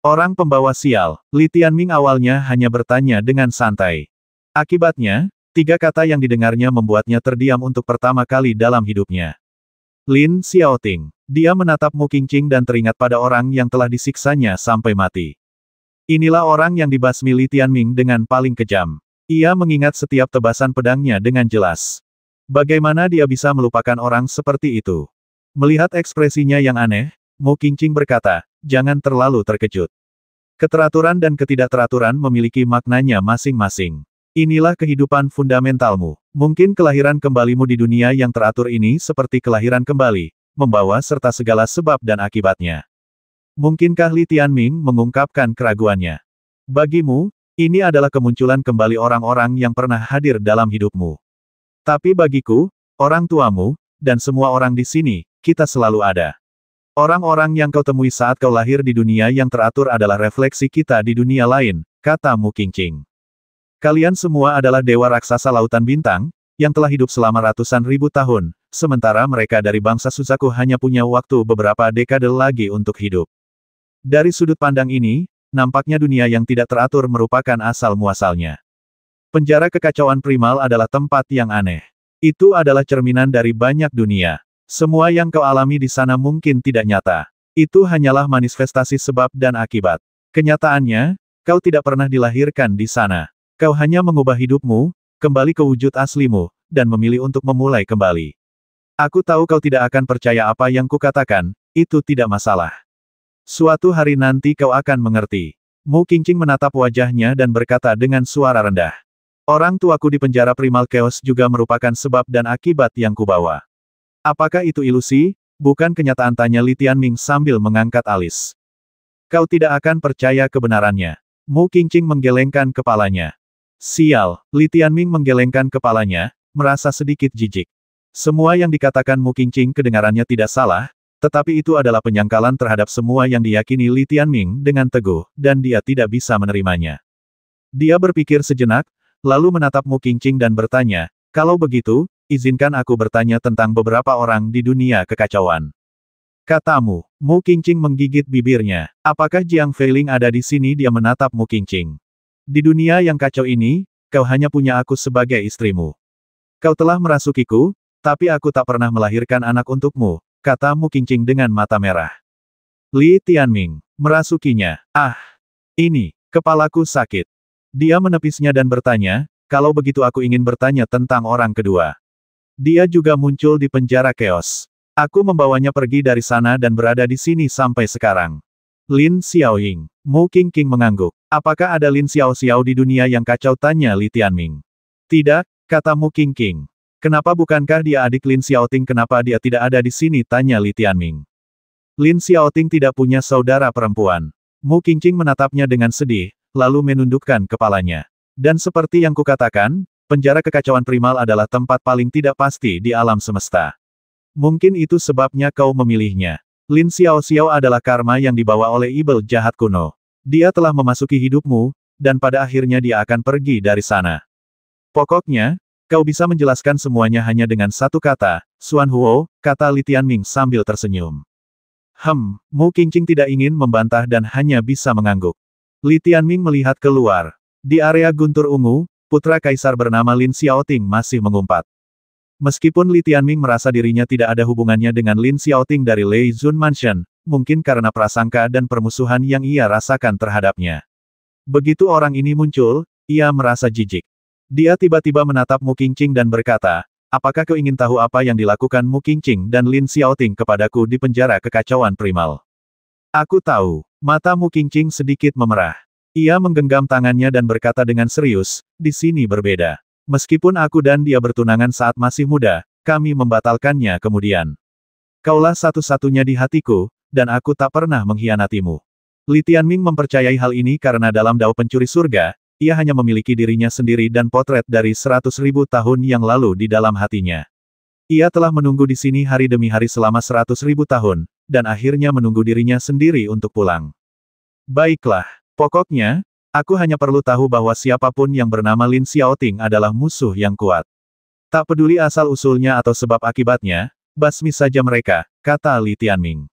Orang pembawa sial, Li Tianming awalnya hanya bertanya dengan santai. Akibatnya, 3 kata yang didengarnya membuatnya terdiam untuk pertama kali dalam hidupnya. Lin Xiaoting. Dia menatap Mu Qingqing dan teringat pada orang yang telah disiksanya sampai mati. Inilah orang yang dibasmi Li Tianming dengan paling kejam. Ia mengingat setiap tebasan pedangnya dengan jelas. Bagaimana dia bisa melupakan orang seperti itu? Melihat ekspresinya yang aneh, Mu Qingqing berkata, jangan terlalu terkejut. Keteraturan dan ketidakteraturan memiliki maknanya masing-masing. Inilah kehidupan fundamentalmu. Mungkin kelahiran kembalimu di dunia yang teratur ini seperti kelahiran kembali, membawa serta segala sebab dan akibatnya. Mungkinkah Li Tianming mengungkapkan keraguannya? Bagimu, ini adalah kemunculan kembali orang-orang yang pernah hadir dalam hidupmu. Tapi bagiku, orang tuamu, dan semua orang di sini, kita selalu ada. Orang-orang yang kau temui saat kau lahir di dunia yang teratur adalah refleksi kita di dunia lain, kata Mu Qingqing. Kalian semua adalah dewa raksasa lautan bintang, yang telah hidup selama ratusan ribu tahun, sementara mereka dari bangsa Suzaku hanya punya waktu beberapa dekade lagi untuk hidup. Dari sudut pandang ini, nampaknya dunia yang tidak teratur merupakan asal-muasalnya. Penjara kekacauan primal adalah tempat yang aneh. Itu adalah cerminan dari banyak dunia. Semua yang kau alami di sana mungkin tidak nyata. Itu hanyalah manifestasi sebab dan akibat. Kenyataannya, kau tidak pernah dilahirkan di sana. Kau hanya mengubah hidupmu, kembali ke wujud aslimu, dan memilih untuk memulai kembali. Aku tahu kau tidak akan percaya apa yang kukatakan, itu tidak masalah. Suatu hari nanti kau akan mengerti. Mu Qingqing menatap wajahnya dan berkata dengan suara rendah. Orang tuaku di penjara primal chaos juga merupakan sebab dan akibat yang kubawa. Apakah itu ilusi? Bukan kenyataan, tanya Li Tianming sambil mengangkat alis. Kau tidak akan percaya kebenarannya. Mu Qingqing menggelengkan kepalanya. Sial, Li Tianming menggelengkan kepalanya, merasa sedikit jijik. Semua yang dikatakan Mu Qingqing kedengarannya tidak salah, tetapi itu adalah penyangkalan terhadap semua yang diyakini Li Tianming dengan teguh, dan dia tidak bisa menerimanya. Dia berpikir sejenak, lalu menatap Mu Qingqing dan bertanya, kalau begitu, izinkan aku bertanya tentang beberapa orang di dunia kekacauan. Katamu. Mu Qingqing menggigit bibirnya. Apakah Jiang Feiling ada di sini? Dia menatap Mu Qingqing. Di dunia yang kacau ini, kau hanya punya aku sebagai istrimu. Kau telah merasukiku, tapi aku tak pernah melahirkan anak untukmu, kata Mu Qingqing dengan mata merah. Li Tianming. Merasukinya. Ah! Ini, kepalaku sakit. Dia menepisnya dan bertanya, kalau begitu aku ingin bertanya tentang orang kedua. Dia juga muncul di penjara chaos. Aku membawanya pergi dari sana dan berada di sini sampai sekarang. Lin Xiaoying. Mu Qingqing mengangguk. Apakah ada Lin Xiaoxiao di dunia yang kacau? Tanya Li Tianming. Tidak, kata Mu Qingqing. Kenapa bukankah dia adik Lin Xiaoting? Kenapa dia tidak ada di sini? Tanya Li Tianming. Lin Xiaoting tidak punya saudara perempuan. Mu Qingqing menatapnya dengan sedih, lalu menundukkan kepalanya. Dan seperti yang kukatakan, penjara kekacauan primal adalah tempat paling tidak pasti di alam semesta. Mungkin itu sebabnya kau memilihnya. Lin Xiaoxiao adalah karma yang dibawa oleh ibel jahat kuno. Dia telah memasuki hidupmu, dan pada akhirnya dia akan pergi dari sana. Pokoknya, kau bisa menjelaskan semuanya hanya dengan satu kata, Xuan Huo, kata Li Tianming sambil tersenyum. Mu Qingqing tidak ingin membantah dan hanya bisa mengangguk. Li Tianming melihat keluar. Di area guntur ungu, putra kaisar bernama Lin Xiaoting masih mengumpat. Meskipun Li Tianming merasa dirinya tidak ada hubungannya dengan Lin Xiaoting dari Lei Zun Mansion, mungkin karena prasangka dan permusuhan yang ia rasakan terhadapnya. Begitu orang ini muncul, ia merasa jijik. Dia tiba-tiba menatap Mu Qingqing dan berkata, apakah kau ingin tahu apa yang dilakukan Mu Qingqing dan Lin Xiaoting kepadaku di penjara kekacauan primal? Aku tahu. Mata Mu Qingqing sedikit memerah. Ia menggenggam tangannya dan berkata dengan serius, di sini berbeda. Meskipun aku dan dia bertunangan saat masih muda, kami membatalkannya kemudian. Kaulah satu-satunya di hatiku, dan aku tak pernah mengkhianatimu. Li Tianming mempercayai hal ini karena dalam Dao Pencuri Surga, ia hanya memiliki dirinya sendiri dan potret dari 100.000 tahun yang lalu di dalam hatinya. Ia telah menunggu di sini hari demi hari selama 100.000 tahun, dan akhirnya menunggu dirinya sendiri untuk pulang. Baiklah, pokoknya, aku hanya perlu tahu bahwa siapapun yang bernama Lin Xiaoting adalah musuh yang kuat. Tak peduli asal-usulnya atau sebab akibatnya, basmi saja mereka, kata Li Tianming.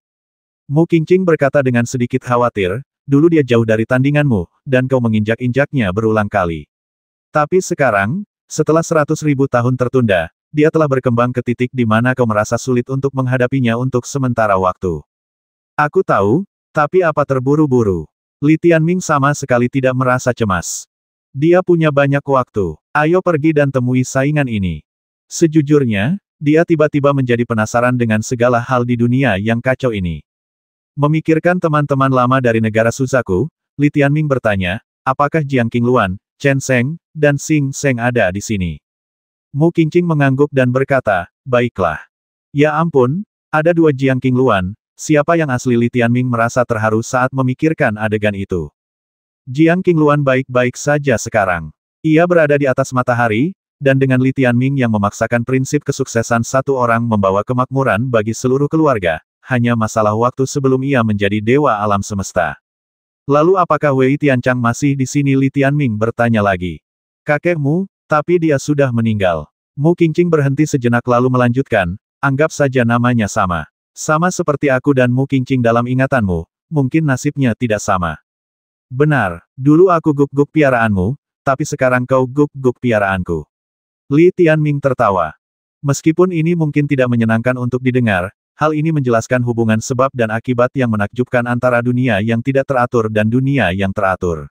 Mu Qingqing berkata dengan sedikit khawatir, dulu dia jauh dari tandinganmu, dan kau menginjak-injaknya berulang kali. Tapi sekarang, setelah 100.000 tahun tertunda, dia telah berkembang ke titik di mana kau merasa sulit untuk menghadapinya untuk sementara waktu. Aku tahu, tapi apa terburu-buru? Li Tianming sama sekali tidak merasa cemas. Dia punya banyak waktu. Ayo pergi dan temui saingan ini. Sejujurnya, dia tiba-tiba menjadi penasaran dengan segala hal di dunia yang kacau ini. Memikirkan teman-teman lama dari negara Suzaku, Li Tianming bertanya, apakah Jiang Qingluan, Chen Sheng, dan Xing Sheng ada di sini? Mu Qingqing mengangguk dan berkata, baiklah. Ya ampun, ada dua Jiang Qingluan, siapa yang asli? Li Tianming merasa terharu saat memikirkan adegan itu. Jiang Qingluan baik-baik saja sekarang. Ia berada di atas matahari, dan dengan Li Tianming yang memaksakan prinsip kesuksesan satu orang membawa kemakmuran bagi seluruh keluarga, hanya masalah waktu sebelum ia menjadi dewa alam semesta. Lalu apakah Wei Tianchang masih di sini? Li Tianming bertanya lagi. Kakekmu, tapi dia sudah meninggal. Mu Qingqing berhenti sejenak lalu melanjutkan, anggap saja namanya sama. Sama seperti aku dan Mu Qingqing dalam ingatanmu, mungkin nasibnya tidak sama. Benar, dulu aku guk-guk piaraanmu, tapi sekarang kau guk-guk piaraanku. Li Tianming tertawa. Meskipun ini mungkin tidak menyenangkan untuk didengar, hal ini menjelaskan hubungan sebab dan akibat yang menakjubkan antara dunia yang tidak teratur dan dunia yang teratur.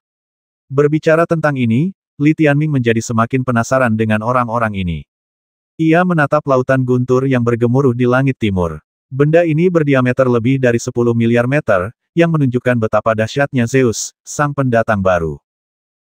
Berbicara tentang ini, Li Tianming menjadi semakin penasaran dengan orang-orang ini. Ia menatap lautan guntur yang bergemuruh di langit timur. Benda ini berdiameter lebih dari 10 miliar meter, yang menunjukkan betapa dahsyatnya Zeus, sang pendatang baru.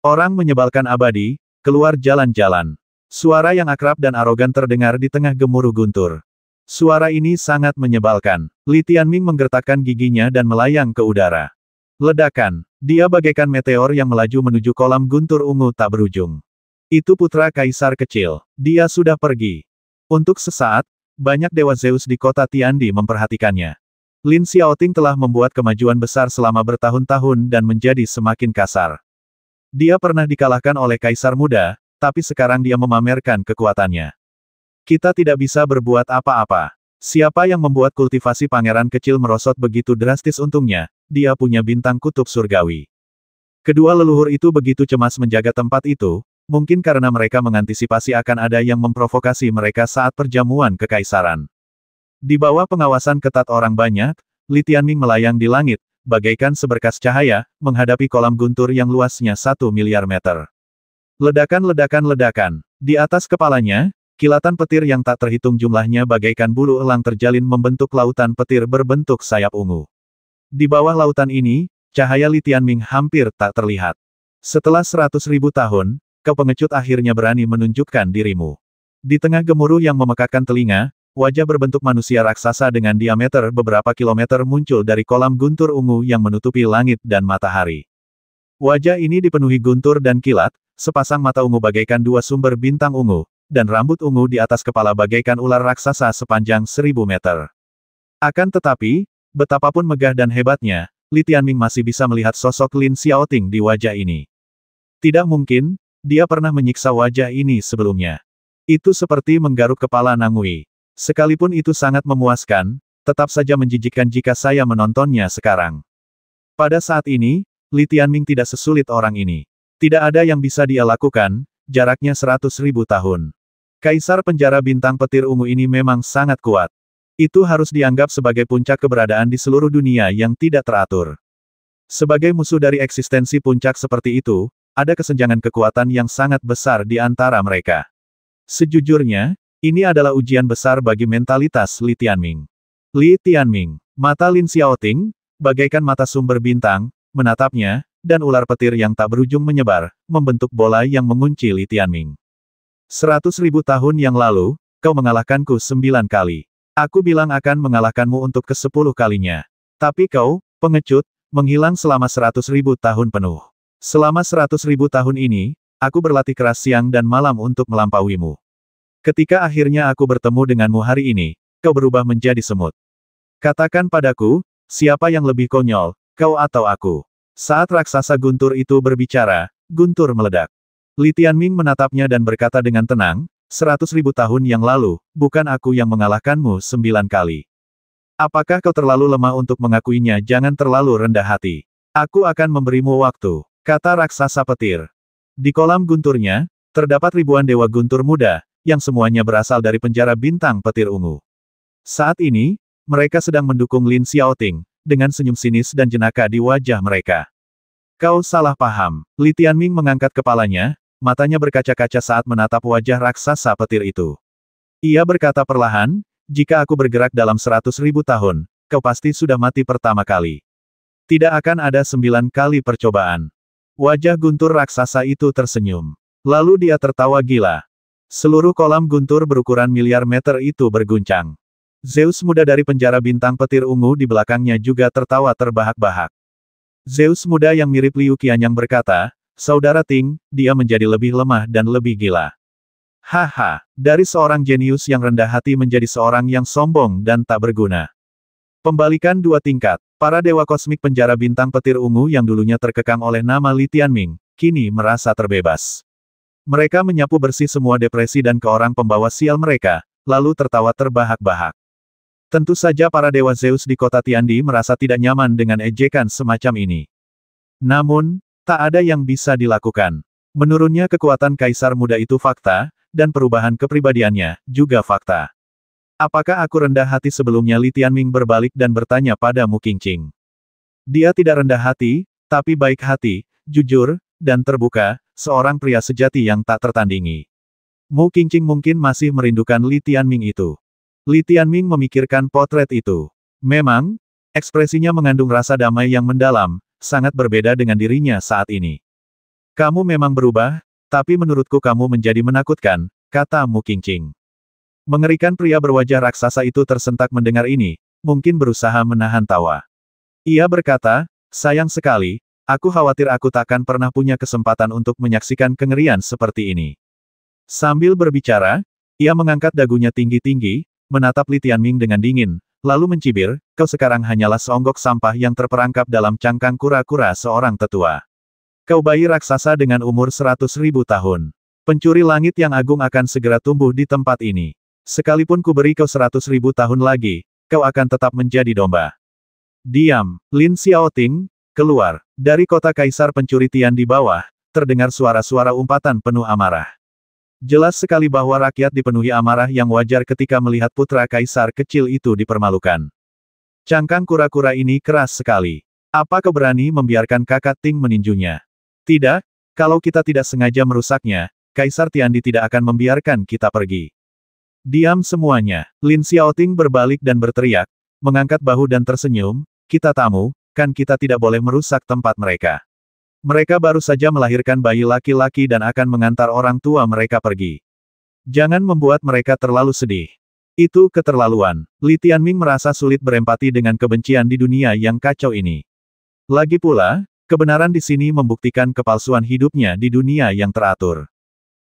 Orang menyebalkan abadi, keluar jalan-jalan. Suara yang akrab dan arogan terdengar di tengah gemuruh guntur. Suara ini sangat menyebalkan. Li Tianming menggertakkan giginya dan melayang ke udara. Ledakan. Dia bagaikan meteor yang melaju menuju kolam guntur ungu tak berujung. Itu putra kaisar kecil. Dia sudah pergi. Untuk sesaat, banyak dewa Zeus di kota Tiandi memperhatikannya. Lin Xiaoting telah membuat kemajuan besar selama bertahun-tahun dan menjadi semakin kasar. Dia pernah dikalahkan oleh kaisar muda, tapi sekarang dia memamerkan kekuatannya. Kita tidak bisa berbuat apa-apa. Siapa yang membuat kultivasi pangeran kecil merosot begitu drastis? Untungnya, dia punya bintang kutub surgawi. Kedua leluhur itu begitu cemas menjaga tempat itu, mungkin karena mereka mengantisipasi akan ada yang memprovokasi mereka saat perjamuan kekaisaran. Di bawah pengawasan ketat orang banyak, Li Tianming melayang di langit, bagaikan seberkas cahaya, menghadapi kolam guntur yang luasnya 1 miliar meter. Ledakan-ledakan-ledakan. Di atas kepalanya, kilatan petir yang tak terhitung jumlahnya bagaikan bulu elang terjalin membentuk lautan petir berbentuk sayap ungu. Di bawah lautan ini, cahaya Li Tianming hampir tak terlihat. Setelah 100.000 tahun, kau pengecut akhirnya berani menunjukkan dirimu. Di tengah gemuruh yang memekakkan telinga, wajah berbentuk manusia raksasa dengan diameter beberapa kilometer muncul dari kolam guntur ungu yang menutupi langit dan matahari. Wajah ini dipenuhi guntur dan kilat, sepasang mata ungu bagaikan dua sumber bintang ungu, dan rambut ungu di atas kepala bagaikan ular raksasa sepanjang 1000 meter. Akan tetapi, betapapun megah dan hebatnya, Li Tianming masih bisa melihat sosok Lin Xiaoting di wajah ini. Tidak mungkin, dia pernah menyiksa wajah ini sebelumnya. Itu seperti menggaruk kepala Nangui. Sekalipun itu sangat memuaskan, tetap saja menjijikkan jika saya menontonnya sekarang. Pada saat ini, Li Tianming tidak sesulit orang ini. Tidak ada yang bisa dia lakukan, jaraknya 100.000 tahun. Kaisar penjara bintang petir ungu ini memang sangat kuat. Itu harus dianggap sebagai puncak keberadaan di seluruh dunia yang tidak teratur. Sebagai musuh dari eksistensi puncak seperti itu, ada kesenjangan kekuatan yang sangat besar di antara mereka. Sejujurnya, ini adalah ujian besar bagi mentalitas Li Tianming. Li Tianming, mata Lin Xiaoting, bagaikan mata sumber bintang, menatapnya, dan ular petir yang tak berujung menyebar, membentuk bola yang mengunci Li Tianming. 100.000 tahun yang lalu, kau mengalahkanku 9 kali. Aku bilang akan mengalahkanmu untuk ke-10 kalinya. Tapi kau, pengecut, menghilang selama 100.000 tahun penuh. Selama 100.000 tahun ini, aku berlatih keras siang dan malam untuk melampauimu. Ketika akhirnya aku bertemu denganmu hari ini, kau berubah menjadi semut. Katakan padaku, siapa yang lebih konyol, kau atau aku? Saat raksasa guntur itu berbicara, guntur meledak. Li Tianming menatapnya dan berkata dengan tenang, 100.000 tahun yang lalu, bukan aku yang mengalahkanmu 9 kali. Apakah kau terlalu lemah untuk mengakuinya? Jangan terlalu rendah hati. Aku akan memberimu waktu, kata raksasa petir. Di kolam gunturnya, terdapat ribuan dewa guntur muda, yang semuanya berasal dari penjara bintang petir ungu. Saat ini, mereka sedang mendukung Lin Xiaoting, dengan senyum sinis dan jenaka di wajah mereka. Kau salah paham. Li Tianming mengangkat kepalanya, matanya berkaca-kaca saat menatap wajah raksasa petir itu. Ia berkata perlahan, jika aku bergerak dalam 100.000 tahun, kau pasti sudah mati pertama kali. Tidak akan ada 9 kali percobaan. Wajah guntur raksasa itu tersenyum. Lalu dia tertawa gila. Seluruh kolam guntur berukuran miliar meter itu berguncang. Zeus muda dari penjara bintang petir ungu di belakangnya juga tertawa terbahak-bahak. Zeus muda yang mirip Liu Qianyang berkata, Saudara Ting, dia menjadi lebih lemah dan lebih gila. Haha, dari seorang jenius yang rendah hati menjadi seorang yang sombong dan tak berguna. Pembalikan 2 tingkat, para dewa kosmik penjara bintang petir ungu yang dulunya terkekang oleh nama Li Tianming, kini merasa terbebas. Mereka menyapu bersih semua depresi dan keorang pembawa sial mereka, lalu tertawa terbahak-bahak. Tentu saja para dewa Zeus di kota Tiandi merasa tidak nyaman dengan ejekan semacam ini. Namun, tak ada yang bisa dilakukan. Menurunnya kekuatan kaisar muda itu fakta, dan perubahan kepribadiannya juga fakta. Apakah aku rendah hati sebelumnya? Li Tianming berbalik dan bertanya pada Mu Qingqing. Dia tidak rendah hati, tapi baik hati, jujur, dan terbuka, seorang pria sejati yang tak tertandingi. Mu Qingqing mungkin masih merindukan Li Tianming itu. Li Tianming memikirkan potret itu. Memang, ekspresinya mengandung rasa damai yang mendalam, sangat berbeda dengan dirinya saat ini. Kamu memang berubah, tapi menurutku kamu menjadi menakutkan, kata Mu Qingqing. Mengerikan, pria berwajah raksasa itu tersentak mendengar ini, mungkin berusaha menahan tawa. Ia berkata, sayang sekali, aku khawatir aku takkan pernah punya kesempatan untuk menyaksikan kengerian seperti ini. Sambil berbicara, ia mengangkat dagunya tinggi-tinggi, menatap Li Tianming dengan dingin, lalu mencibir, kau sekarang hanyalah seonggok sampah yang terperangkap dalam cangkang kura-kura seorang tetua. Kau bayi raksasa dengan umur 100.000 tahun. Pencuri langit yang agung akan segera tumbuh di tempat ini. Sekalipun kuberi kau 100.000 tahun lagi, kau akan tetap menjadi domba. Diam, Lin Xiaoting, keluar. Dari kota kaisar pencuri Tian di bawah, terdengar suara-suara umpatan penuh amarah. Jelas sekali bahwa rakyat dipenuhi amarah yang wajar ketika melihat putra kaisar kecil itu dipermalukan. Cangkang kura-kura ini keras sekali. Apa kau berani membiarkan kakak Ting meninjunya? Tidak, kalau kita tidak sengaja merusaknya, Kaisar Tiandi tidak akan membiarkan kita pergi. Diam semuanya. Lin Xiaoting berbalik dan berteriak, mengangkat bahu dan tersenyum, kita tamu, kan kita tidak boleh merusak tempat mereka. Mereka baru saja melahirkan bayi laki-laki dan akan mengantar orang tua mereka pergi. Jangan membuat mereka terlalu sedih. Itu keterlaluan. Li Tianming merasa sulit berempati dengan kebencian di dunia yang kacau ini. Lagi pula, kebenaran di sini membuktikan kepalsuan hidupnya di dunia yang teratur.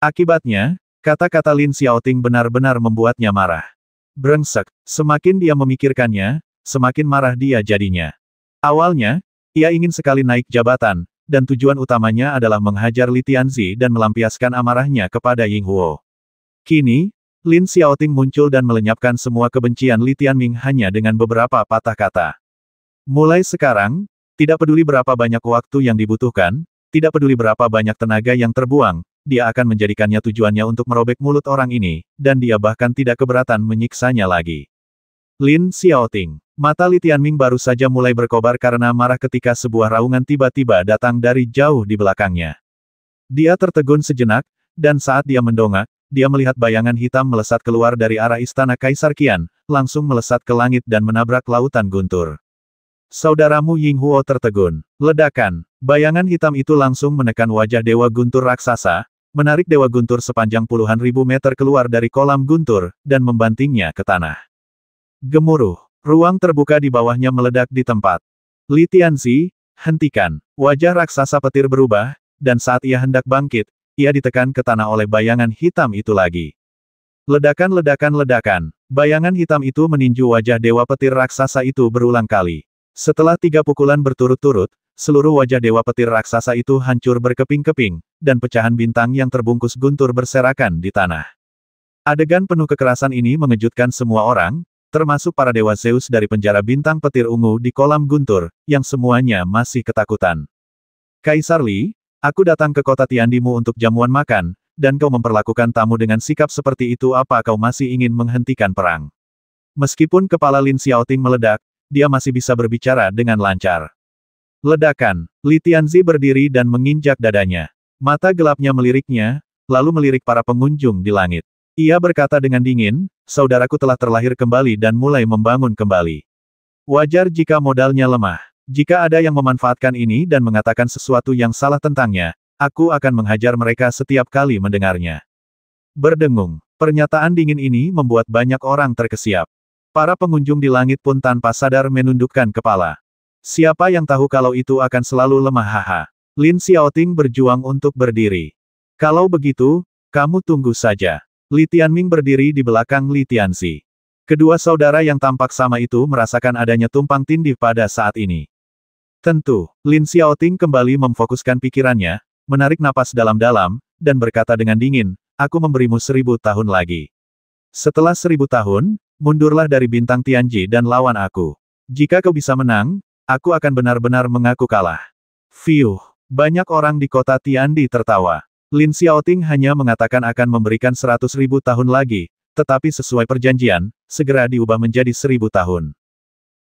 Akibatnya, kata-kata Lin Xiaoting benar-benar membuatnya marah. Brengsek, semakin dia memikirkannya, semakin marah dia jadinya. Awalnya, ia ingin sekali naik jabatan, dan tujuan utamanya adalah menghajar Li Tianzi dan melampiaskan amarahnya kepada Ying Huo. Kini, Lin Xiaoting muncul dan melenyapkan semua kebencian Li Tianming hanya dengan beberapa patah kata. Mulai sekarang, tidak peduli berapa banyak waktu yang dibutuhkan, tidak peduli berapa banyak tenaga yang terbuang, dia akan menjadikannya tujuannya untuk merobek mulut orang ini, dan dia bahkan tidak keberatan menyiksanya lagi. Lin Xiaoting. Mata Li Tianming baru saja mulai berkobar karena marah ketika sebuah raungan tiba-tiba datang dari jauh di belakangnya. Dia tertegun sejenak, dan saat dia mendongak, dia melihat bayangan hitam melesat keluar dari arah istana Kaisar Qian, langsung melesat ke langit dan menabrak lautan guntur. Saudaramu Ying Huo tertegun. Ledakan. Bayangan hitam itu langsung menekan wajah Dewa Guntur raksasa, menarik Dewa Guntur sepanjang puluhan ribu meter keluar dari kolam guntur, dan membantingnya ke tanah. Gemuruh. Ruang terbuka di bawahnya meledak di tempat. Li Tianzi, hentikan. Wajah raksasa petir berubah, dan saat ia hendak bangkit, ia ditekan ke tanah oleh bayangan hitam itu lagi. Ledakan. Bayangan hitam itu meninju wajah dewa petir raksasa itu berulang kali. Setelah 3 pukulan berturut-turut, seluruh wajah dewa petir raksasa itu hancur berkeping-keping, dan pecahan bintang yang terbungkus guntur berserakan di tanah. Adegan penuh kekerasan ini mengejutkan semua orang, termasuk para dewa Zeus dari penjara bintang petir ungu di kolam guntur, yang semuanya masih ketakutan. Kaisar Li, aku datang ke kota Tiandimu untuk jamuan makan, dan kau memperlakukan tamu dengan sikap seperti itu. Apa kau masih ingin menghentikan perang? Meskipun kepala Lin Xiaoting meledak, dia masih bisa berbicara dengan lancar. Ledakan, Li Tianzi berdiri dan menginjak dadanya. Mata gelapnya meliriknya, lalu melirik para pengunjung di langit. Ia berkata dengan dingin, saudaraku telah terlahir kembali dan mulai membangun kembali. Wajar jika modalnya lemah. Jika ada yang memanfaatkan ini dan mengatakan sesuatu yang salah tentangnya, aku akan menghajar mereka setiap kali mendengarnya. Berdengung. Pernyataan dingin ini membuat banyak orang terkesiap. Para pengunjung di langit pun tanpa sadar menundukkan kepala. Siapa yang tahu kalau itu akan selalu lemah? Haha. Lin Xiaoting berjuang untuk berdiri. Kalau begitu, kamu tunggu saja. Li Tianming berdiri di belakang Li Tianzi. Kedua saudara yang tampak sama itu merasakan adanya tumpang tindih pada saat ini. Tentu, Lin Xiaoting kembali memfokuskan pikirannya, menarik napas dalam-dalam, dan berkata dengan dingin, aku memberimu 1000 tahun lagi. Setelah 1000 tahun, mundurlah dari bintang Tianji dan lawan aku. Jika kau bisa menang, aku akan benar-benar mengaku kalah. Fiuh. Banyak orang di kota Tiandi tertawa. Lin Xiaoting hanya mengatakan akan memberikan 100.000 tahun lagi, tetapi sesuai perjanjian, segera diubah menjadi 1000 tahun.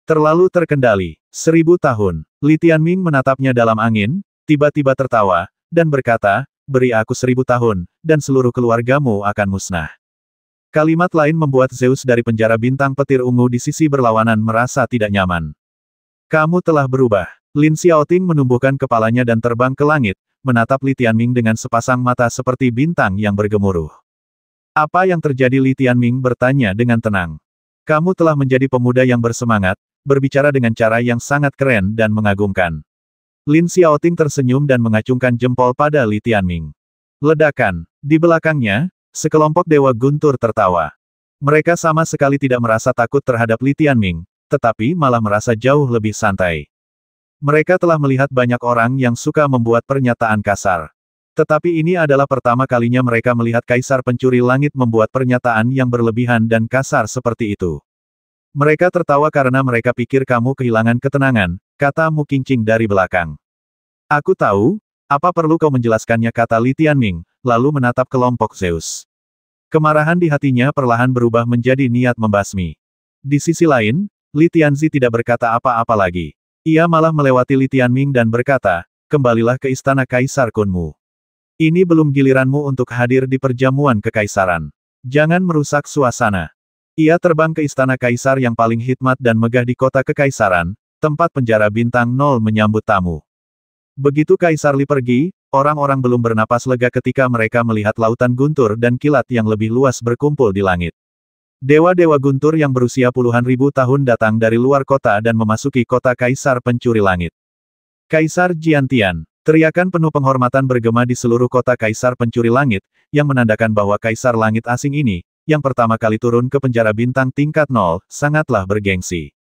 Terlalu terkendali. 1000 tahun. Li Tianming menatapnya dalam angin, tiba-tiba tertawa, dan berkata, beri aku 1000 tahun, dan seluruh keluargamu akan musnah. Kalimat lain membuat Zeus dari penjara bintang petir ungu di sisi berlawanan merasa tidak nyaman. Kamu telah berubah. Lin Xiaoting menumbuhkan kepalanya dan terbang ke langit, menatap Li Tianming dengan sepasang mata seperti bintang yang bergemuruh. Apa yang terjadi? Li Tianming bertanya dengan tenang. Kamu telah menjadi pemuda yang bersemangat, berbicara dengan cara yang sangat keren dan mengagumkan. Lin Xiaoting tersenyum dan mengacungkan jempol pada Li Tianming. Ledakan. Di belakangnya, sekelompok dewa guntur tertawa. Mereka sama sekali tidak merasa takut terhadap Li Tianming, tetapi malah merasa jauh lebih santai. Mereka telah melihat banyak orang yang suka membuat pernyataan kasar. Tetapi ini adalah pertama kalinya mereka melihat Kaisar Pencuri Langit membuat pernyataan yang berlebihan dan kasar seperti itu. Mereka tertawa karena mereka pikir kamu kehilangan ketenangan, kata Mu Qingqing dari belakang. Aku tahu, apa perlu kau menjelaskannya, kata Li Tianming, lalu menatap kelompok Zeus. Kemarahan di hatinya perlahan berubah menjadi niat membasmi. Di sisi lain, Li Tianzi tidak berkata apa-apa lagi. Ia malah melewati Li Tianming dan berkata, kembalilah ke istana Kaisar Kunmu. Ini belum giliranmu untuk hadir di perjamuan kekaisaran. Jangan merusak suasana. Ia terbang ke istana kaisar yang paling hikmat dan megah di kota kekaisaran, tempat penjara bintang 0 menyambut tamu. Begitu Kaisar Li pergi, orang-orang belum bernapas lega ketika mereka melihat lautan guntur dan kilat yang lebih luas berkumpul di langit. Dewa-dewa guntur yang berusia puluhan ribu tahun datang dari luar kota dan memasuki kota Kaisar Pencuri Langit. Kaisar Jiantian. Teriakan penuh penghormatan bergema di seluruh kota Kaisar Pencuri Langit, yang menandakan bahwa Kaisar Langit asing ini, yang pertama kali turun ke penjara bintang tingkat 0, sangatlah bergengsi.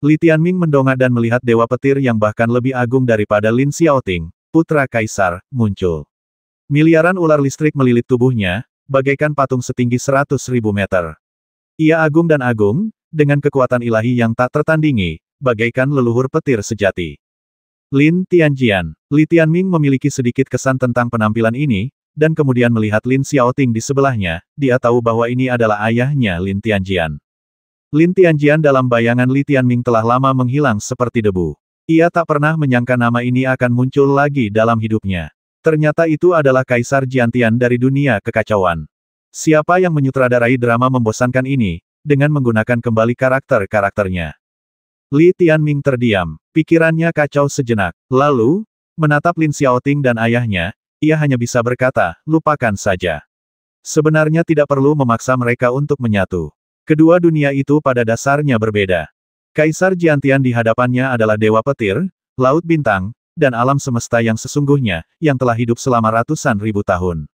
Li Tianming mendongak dan melihat Dewa Petir yang bahkan lebih agung daripada Lin Xiaoting, putra Kaisar, muncul. Miliaran ular listrik melilit tubuhnya, bagaikan patung setinggi 100.000 meter. Ia agung dan agung, dengan kekuatan ilahi yang tak tertandingi, bagaikan leluhur petir sejati. Lin Tianjian. Li Tianming memiliki sedikit kesan tentang penampilan ini, dan kemudian melihat Lin Xiaoting di sebelahnya, dia tahu bahwa ini adalah ayahnya Lin Tianjian. Lin Tianjian dalam bayangan Li Tianming telah lama menghilang seperti debu. Ia tak pernah menyangka nama ini akan muncul lagi dalam hidupnya. Ternyata itu adalah Kaisar Jiantian dari dunia kekacauan. Siapa yang menyutradarai drama membosankan ini, dengan menggunakan kembali karakter-karakternya? Li Tianming terdiam, pikirannya kacau sejenak. Lalu, menatap Lin Xiaoting dan ayahnya, ia hanya bisa berkata, lupakan saja. Sebenarnya tidak perlu memaksa mereka untuk menyatu. Kedua dunia itu pada dasarnya berbeda. Kaisar Jiantian di hadapannya adalah Dewa Petir, Laut Bintang, dan alam semesta yang sesungguhnya, yang telah hidup selama ratusan ribu tahun.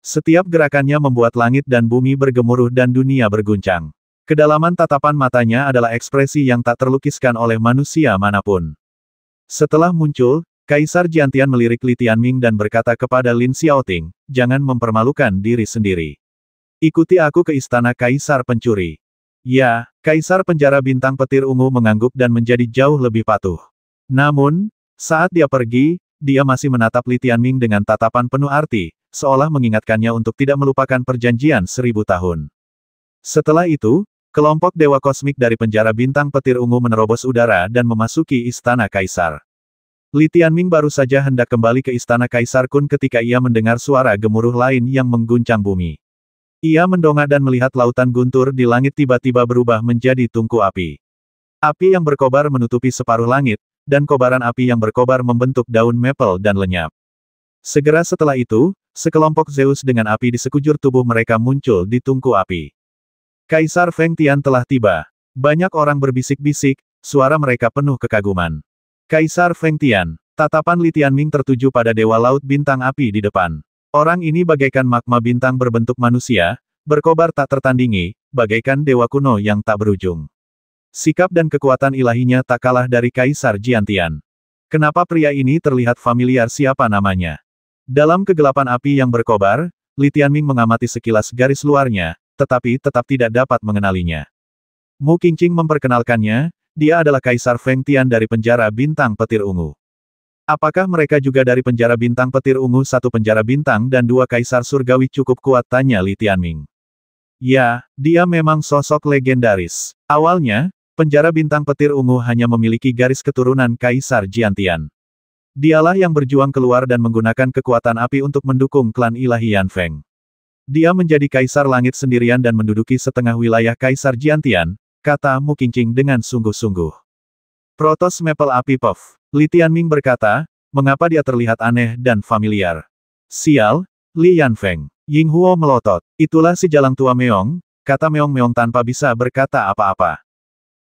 Setiap gerakannya membuat langit dan bumi bergemuruh dan dunia berguncang. Kedalaman tatapan matanya adalah ekspresi yang tak terlukiskan oleh manusia manapun. Setelah muncul, Kaisar Jiantian melirik Li Tianming dan berkata kepada Lin Xiaoting, jangan mempermalukan diri sendiri. Ikuti aku ke istana Kaisar Pencuri. Ya, Kaisar penjara bintang petir ungu mengangguk dan menjadi jauh lebih patuh. Namun, saat dia pergi, dia masih menatap Li Tianming dengan tatapan penuh arti, seolah mengingatkannya untuk tidak melupakan perjanjian 1000 tahun. Setelah itu, kelompok dewa kosmik dari penjara bintang petir ungu menerobos udara dan memasuki istana kaisar. Li Tianming baru saja hendak kembali ke istana Kaisar Kun ketika ia mendengar suara gemuruh lain yang mengguncang bumi. Ia mendongak dan melihat lautan guntur di langit tiba-tiba berubah menjadi tungku api. Api yang berkobar menutupi separuh langit, dan kobaran api yang berkobar membentuk daun maple dan lenyap. Segera setelah itu, sekelompok Zeus dengan api di sekujur tubuh mereka muncul di tungku api. Kaisar Feng Tian telah tiba. Banyak orang berbisik-bisik, suara mereka penuh kekaguman. Kaisar Feng Tian, tatapan Li Tianming tertuju pada Dewa Laut Bintang Api di depan. Orang ini bagaikan magma bintang berbentuk manusia, berkobar tak tertandingi, bagaikan dewa kuno yang tak berujung. Sikap dan kekuatan ilahinya tak kalah dari Kaisar Jiantian. Kenapa pria ini terlihat familiar, siapa namanya? Dalam kegelapan api yang berkobar, Li Tianming mengamati sekilas garis luarnya, tetapi tetap tidak dapat mengenalinya. Mu Qingqing memperkenalkannya, dia adalah Kaisar Feng Tian dari penjara bintang petir ungu. Apakah mereka juga dari penjara bintang petir ungu? Satu penjara bintang dan dua kaisar surgawi cukup kuat, tanya Li Tianming. Ya, dia memang sosok legendaris. Awalnya, penjara bintang petir ungu hanya memiliki garis keturunan Kaisar Jiantian. Dialah yang berjuang keluar dan menggunakan kekuatan api untuk mendukung klan ilahi Yan Feng. Dia menjadi kaisar langit sendirian dan menduduki setengah wilayah Kaisar Jiantian, kata Mu Qingqing dengan sungguh-sungguh. Protos Maple Api Puff. Li Tianming berkata, mengapa dia terlihat aneh dan familiar. Sial, Li Yanfeng. Ying Huo melotot. Itulah si jalang tua Meong, kata Meong-Meong tanpa bisa berkata apa-apa.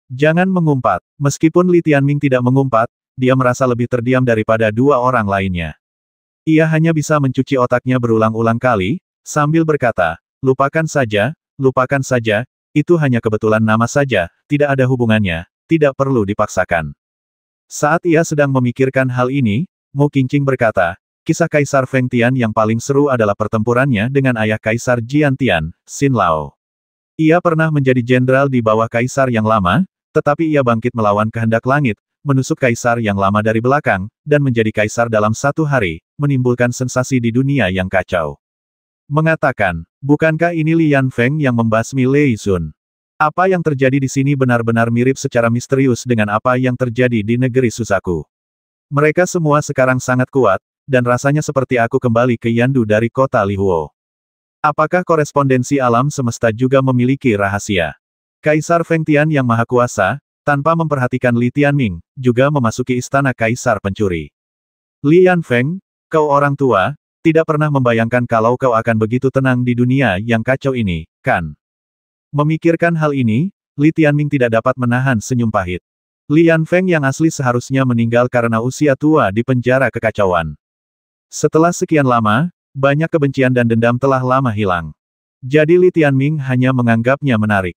Jangan mengumpat. Meskipun Li Tianming tidak mengumpat, dia merasa lebih terdiam daripada dua orang lainnya. Ia hanya bisa mencuci otaknya berulang-ulang kali, sambil berkata, lupakan saja, itu hanya kebetulan nama saja, tidak ada hubungannya, tidak perlu dipaksakan. Saat ia sedang memikirkan hal ini, Mu Qingqing berkata, kisah Kaisar Feng Tian yang paling seru adalah pertempurannya dengan ayah Kaisar Jiantian, Xin Lao. Ia pernah menjadi jenderal di bawah Kaisar yang lama, tetapi ia bangkit melawan kehendak langit, menusuk Kaisar yang lama dari belakang, dan menjadi Kaisar dalam satu hari, menimbulkan sensasi di dunia yang kacau. Mengatakan, bukankah ini Li Yanfeng yang membasmi Lei Xun? Apa yang terjadi di sini benar-benar mirip secara misterius dengan apa yang terjadi di negeri Susaku. Mereka semua sekarang sangat kuat, dan rasanya seperti aku kembali ke Yandu dari kota Lihuo. Apakah korespondensi alam semesta juga memiliki rahasia? Kaisar Feng Tian yang maha kuasa, tanpa memperhatikan Li Tianming, juga memasuki istana Kaisar Pencuri. Li Yanfeng, kau orang tua, tidak pernah membayangkan kalau kau akan begitu tenang di dunia yang kacau ini, kan? Memikirkan hal ini, Li Tianming tidak dapat menahan senyum pahit. Li Yanfeng yang asli seharusnya meninggal karena usia tua di penjara kekacauan. Setelah sekian lama, banyak kebencian dan dendam telah lama hilang. Jadi Li Tianming hanya menganggapnya menarik.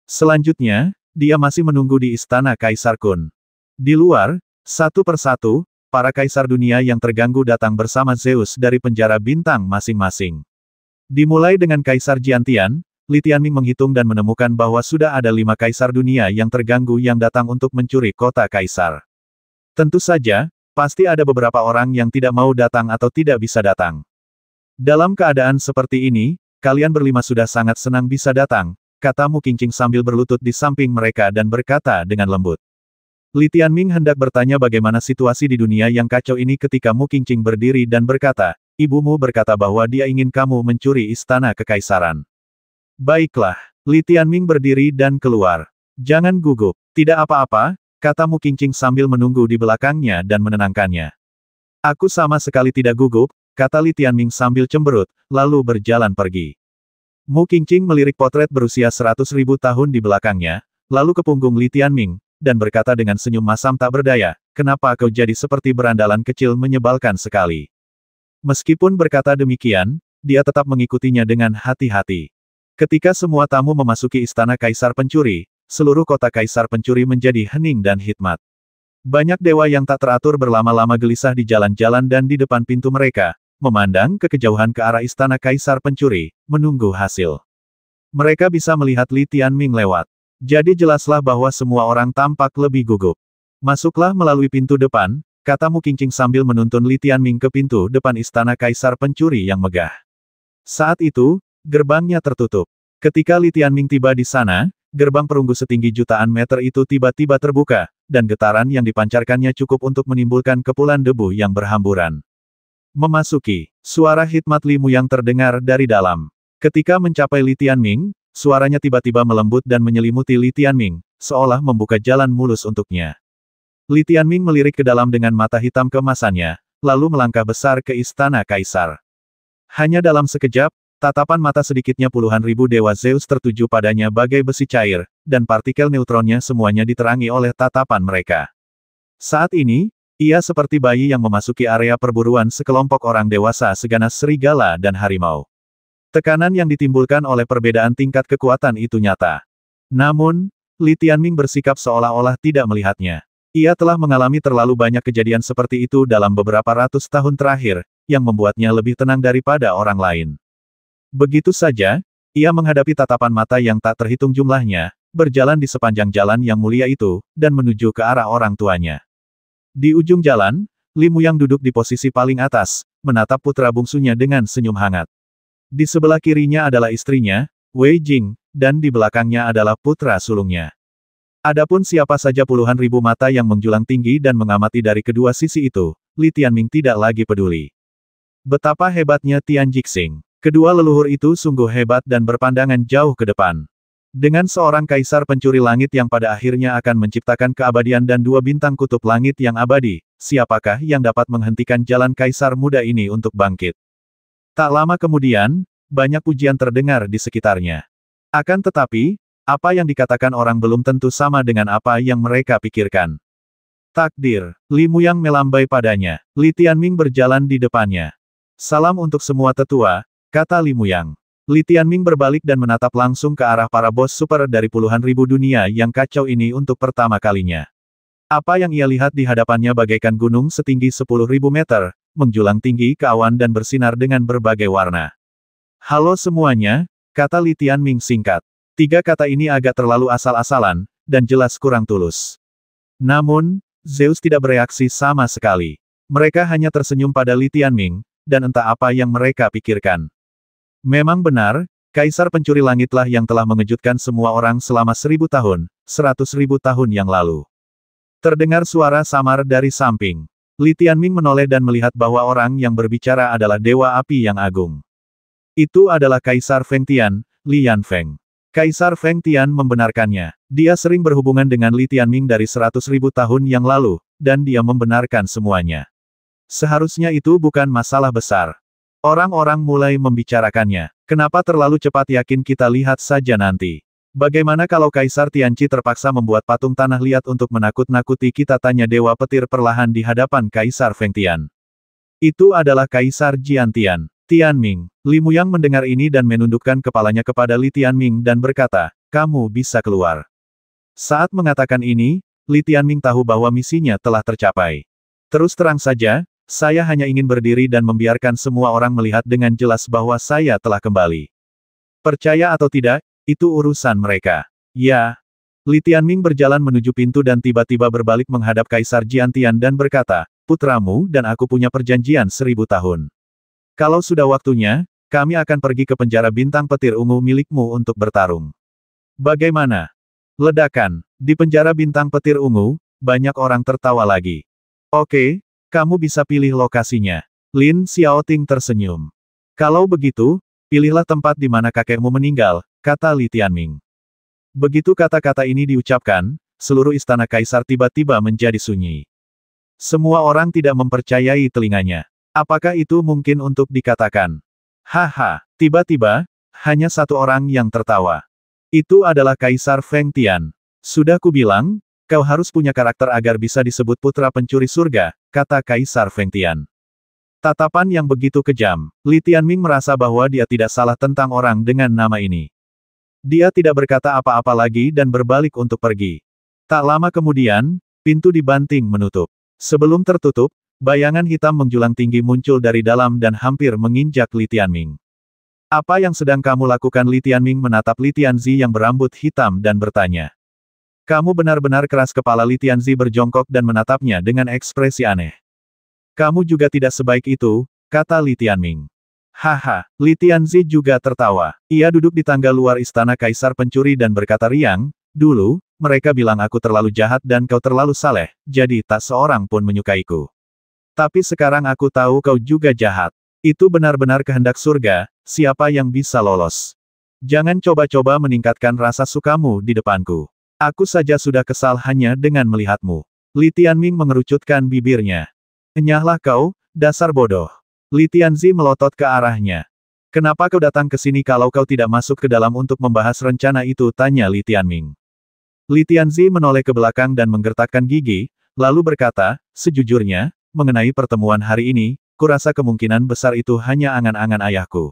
Selanjutnya, dia masih menunggu di istana Kaisar Kun. Di luar, satu persatu, para kaisar dunia yang terganggu datang bersama Zeus dari penjara bintang masing-masing. Dimulai dengan Kaisar Jiantian, Li Tianming menghitung dan menemukan bahwa sudah ada 5 kaisar dunia yang terganggu yang datang untuk mencuri kota kaisar. Tentu saja, pasti ada beberapa orang yang tidak mau datang atau tidak bisa datang. Dalam keadaan seperti ini, kalian berlima sudah sangat senang bisa datang, kata Mu Qingqing sambil berlutut di samping mereka dan berkata dengan lembut. Li Tianming hendak bertanya bagaimana situasi di dunia yang kacau ini ketika Mu Qingqing berdiri dan berkata, ibumu berkata bahwa dia ingin kamu mencuri istana kekaisaran. Baiklah, Li Tianming berdiri dan keluar. Jangan gugup. Tidak apa-apa, kata Mu Qingqing sambil menunggu di belakangnya dan menenangkannya. Aku sama sekali tidak gugup, kata Li Tianming sambil cemberut, lalu berjalan pergi. Mu Qingqing melirik potret berusia 100.000 tahun di belakangnya, lalu ke punggung Li Tianming, dan berkata dengan senyum masam tak berdaya, kenapa kau jadi seperti berandalan kecil menyebalkan sekali. Meskipun berkata demikian, dia tetap mengikutinya dengan hati-hati. Ketika semua tamu memasuki istana Kaisar Pencuri, seluruh kota Kaisar Pencuri menjadi hening dan hikmat. Banyak dewa yang tak teratur berlama-lama gelisah di jalan-jalan dan di depan pintu mereka, memandang ke kejauhan ke arah istana Kaisar Pencuri, menunggu hasil. Mereka bisa melihat Li Tianming lewat. Jadi jelaslah bahwa semua orang tampak lebih gugup. Masuklah melalui pintu depan, kata Mu Qingqing sambil menuntun Li Tianming ke pintu depan istana Kaisar Pencuri yang megah. Saat itu, gerbangnya tertutup. Ketika Li Tianming tiba di sana, gerbang perunggu setinggi jutaan meter itu tiba-tiba terbuka, dan getaran yang dipancarkannya cukup untuk menimbulkan kepulan debu yang berhamburan. Memasuki, suara hikmat Li Mu yang terdengar dari dalam. Ketika mencapai Li Tianming, suaranya tiba-tiba melembut dan menyelimuti Li Tianming, seolah membuka jalan mulus untuknya. Li Tianming melirik ke dalam dengan mata hitam keemasannya, lalu melangkah besar ke istana Kaisar. Hanya dalam sekejap, tatapan mata sedikitnya puluhan ribu dewa Zeus tertuju padanya bagai besi cair, dan partikel neutronnya semuanya diterangi oleh tatapan mereka. Saat ini, ia seperti bayi yang memasuki area perburuan sekelompok orang dewasa seganas serigala dan harimau. Tekanan yang ditimbulkan oleh perbedaan tingkat kekuatan itu nyata. Namun, Li Tianming bersikap seolah-olah tidak melihatnya. Ia telah mengalami terlalu banyak kejadian seperti itu dalam beberapa ratus tahun terakhir, yang membuatnya lebih tenang daripada orang lain. Begitu saja, ia menghadapi tatapan mata yang tak terhitung jumlahnya, berjalan di sepanjang jalan yang mulia itu, dan menuju ke arah orang tuanya. Di ujung jalan, Li Mu yang duduk di posisi paling atas, menatap putra bungsunya dengan senyum hangat. Di sebelah kirinya adalah istrinya, Wei Jing, dan di belakangnya adalah putra sulungnya. Adapun siapa saja puluhan ribu mata yang menjulang tinggi dan mengamati dari kedua sisi itu, Li Tianming tidak lagi peduli. Betapa hebatnya Tian Jixing. Kedua leluhur itu sungguh hebat dan berpandangan jauh ke depan. Dengan seorang kaisar pencuri langit yang pada akhirnya akan menciptakan keabadian dan dua bintang kutub langit yang abadi, siapakah yang dapat menghentikan jalan kaisar muda ini untuk bangkit? Tak lama kemudian, banyak pujian terdengar di sekitarnya. Akan tetapi, apa yang dikatakan orang belum tentu sama dengan apa yang mereka pikirkan. Takdir, Li Mu yang melambai padanya. Li Tianming berjalan di depannya. Salam untuk semua tetua, kata Li Mu yang. Li Tianming berbalik dan menatap langsung ke arah para bos super dari puluhan ribu dunia yang kacau ini untuk pertama kalinya. Apa yang ia lihat di hadapannya bagaikan gunung setinggi 10.000 meter, menjulang tinggi ke awan dan bersinar dengan berbagai warna. Halo semuanya, kata Li Tianming singkat. Tiga kata ini agak terlalu asal-asalan, dan jelas kurang tulus. Namun, Zeus tidak bereaksi sama sekali. Mereka hanya tersenyum pada Li Tianming, dan entah apa yang mereka pikirkan. Memang benar, Kaisar Pencuri Langitlah yang telah mengejutkan semua orang selama 1000 tahun, 100.000 tahun yang lalu. Terdengar suara samar dari samping. Li Tianming menoleh dan melihat bahwa orang yang berbicara adalah Dewa Api yang Agung. Itu adalah Kaisar Feng Tian, Li Yanfeng. Kaisar Feng Tian membenarkannya. Dia sering berhubungan dengan Li Tianming dari 100.000 tahun yang lalu, dan dia membenarkan semuanya. Seharusnya itu bukan masalah besar. Orang-orang mulai membicarakannya. Kenapa terlalu cepat? Yakin kita lihat saja nanti. Bagaimana kalau Kaisar Tianqi terpaksa membuat patung tanah liat untuk menakut-nakuti kita? Tanya Dewa Petir perlahan di hadapan Kaisar Feng Tian. Itu adalah Kaisar Jiantian. Tianming. Li Mu yang mendengar ini dan menundukkan kepalanya kepada Li Tianming dan berkata, kamu bisa keluar. Saat mengatakan ini, Li Tianming tahu bahwa misinya telah tercapai. Terus terang saja, saya hanya ingin berdiri dan membiarkan semua orang melihat dengan jelas bahwa saya telah kembali. Percaya atau tidak, itu urusan mereka. Ya. Li Tianming berjalan menuju pintu dan tiba-tiba berbalik menghadap Kaisar Jiantian dan berkata, putramu dan aku punya perjanjian 1000 tahun. Kalau sudah waktunya, kami akan pergi ke penjara bintang petir ungu milikmu untuk bertarung. Bagaimana? Ledakan. Di penjara bintang petir ungu, banyak orang tertawa lagi. Oke, kamu bisa pilih lokasinya. Lin Xiaoting tersenyum. Kalau begitu, pilihlah tempat di mana kakekmu meninggal, kata Li Tianming. Begitu kata-kata ini diucapkan, seluruh istana kaisar tiba-tiba menjadi sunyi. Semua orang tidak mempercayai telinganya. Apakah itu mungkin untuk dikatakan? Haha, tiba-tiba, hanya satu orang yang tertawa. Itu adalah Kaisar Feng Tian. Sudah kubilang, kau harus punya karakter agar bisa disebut putra pencuri surga, kata Kaisar Feng Tian. Tatapan yang begitu kejam, Li Tianming merasa bahwa dia tidak salah tentang orang dengan nama ini. Dia tidak berkata apa-apa lagi dan berbalik untuk pergi. Tak lama kemudian, pintu dibanting menutup. Sebelum tertutup, bayangan hitam menjulang tinggi muncul dari dalam dan hampir menginjak Li Tianming. Apa yang sedang kamu lakukan? Li Tianming menatap Li Tianzi yang berambut hitam dan bertanya. Kamu benar-benar keras kepala. Li Tianzi berjongkok dan menatapnya dengan ekspresi aneh. Kamu juga tidak sebaik itu, kata Li Tianming. Haha, Li Tianzi juga tertawa. Ia duduk di tangga luar istana Kaisar Pencuri dan berkata riang, dulu, mereka bilang aku terlalu jahat dan kau terlalu saleh, jadi tak seorang pun menyukaiku. Tapi sekarang aku tahu kau juga jahat. Itu benar-benar kehendak surga, siapa yang bisa lolos? Jangan coba-coba meningkatkan rasa sukamu di depanku. Aku saja sudah kesal hanya dengan melihatmu. Li Tianming mengerucutkan bibirnya. Enyahlah kau, dasar bodoh. Li Tianzi melotot ke arahnya. Kenapa kau datang ke sini kalau kau tidak masuk ke dalam untuk membahas rencana itu? Tanya Li Tianming. Li Tianzi menoleh ke belakang dan menggertakkan gigi, lalu berkata, sejujurnya, mengenai pertemuan hari ini, kurasa kemungkinan besar itu hanya angan-angan ayahku.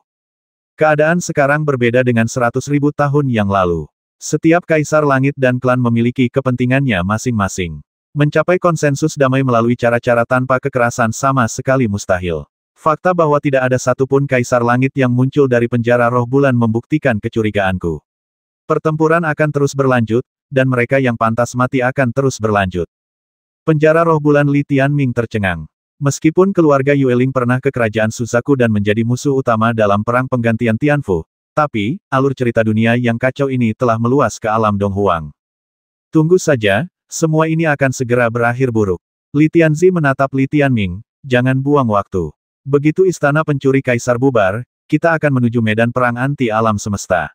Keadaan sekarang berbeda dengan 100.000 tahun yang lalu. Setiap kaisar langit dan klan memiliki kepentingannya masing-masing. Mencapai konsensus damai melalui cara-cara tanpa kekerasan sama sekali mustahil. Fakta bahwa tidak ada satupun kaisar langit yang muncul dari penjara roh bulan membuktikan kecurigaanku. Pertempuran akan terus berlanjut, dan mereka yang pantas mati akan terus berlanjut. Penjara roh bulan. Li Tianming tercengang. Meskipun keluarga Yueling pernah ke kerajaan Suzaku dan menjadi musuh utama dalam perang penggantian Tianfu, tapi, alur cerita dunia yang kacau ini telah meluas ke alam Donghuang. Tunggu saja, semua ini akan segera berakhir buruk. Li Tianzi menatap Li Tianming, jangan buang waktu. Begitu istana pencuri kaisar bubar, kita akan menuju medan perang anti alam semesta.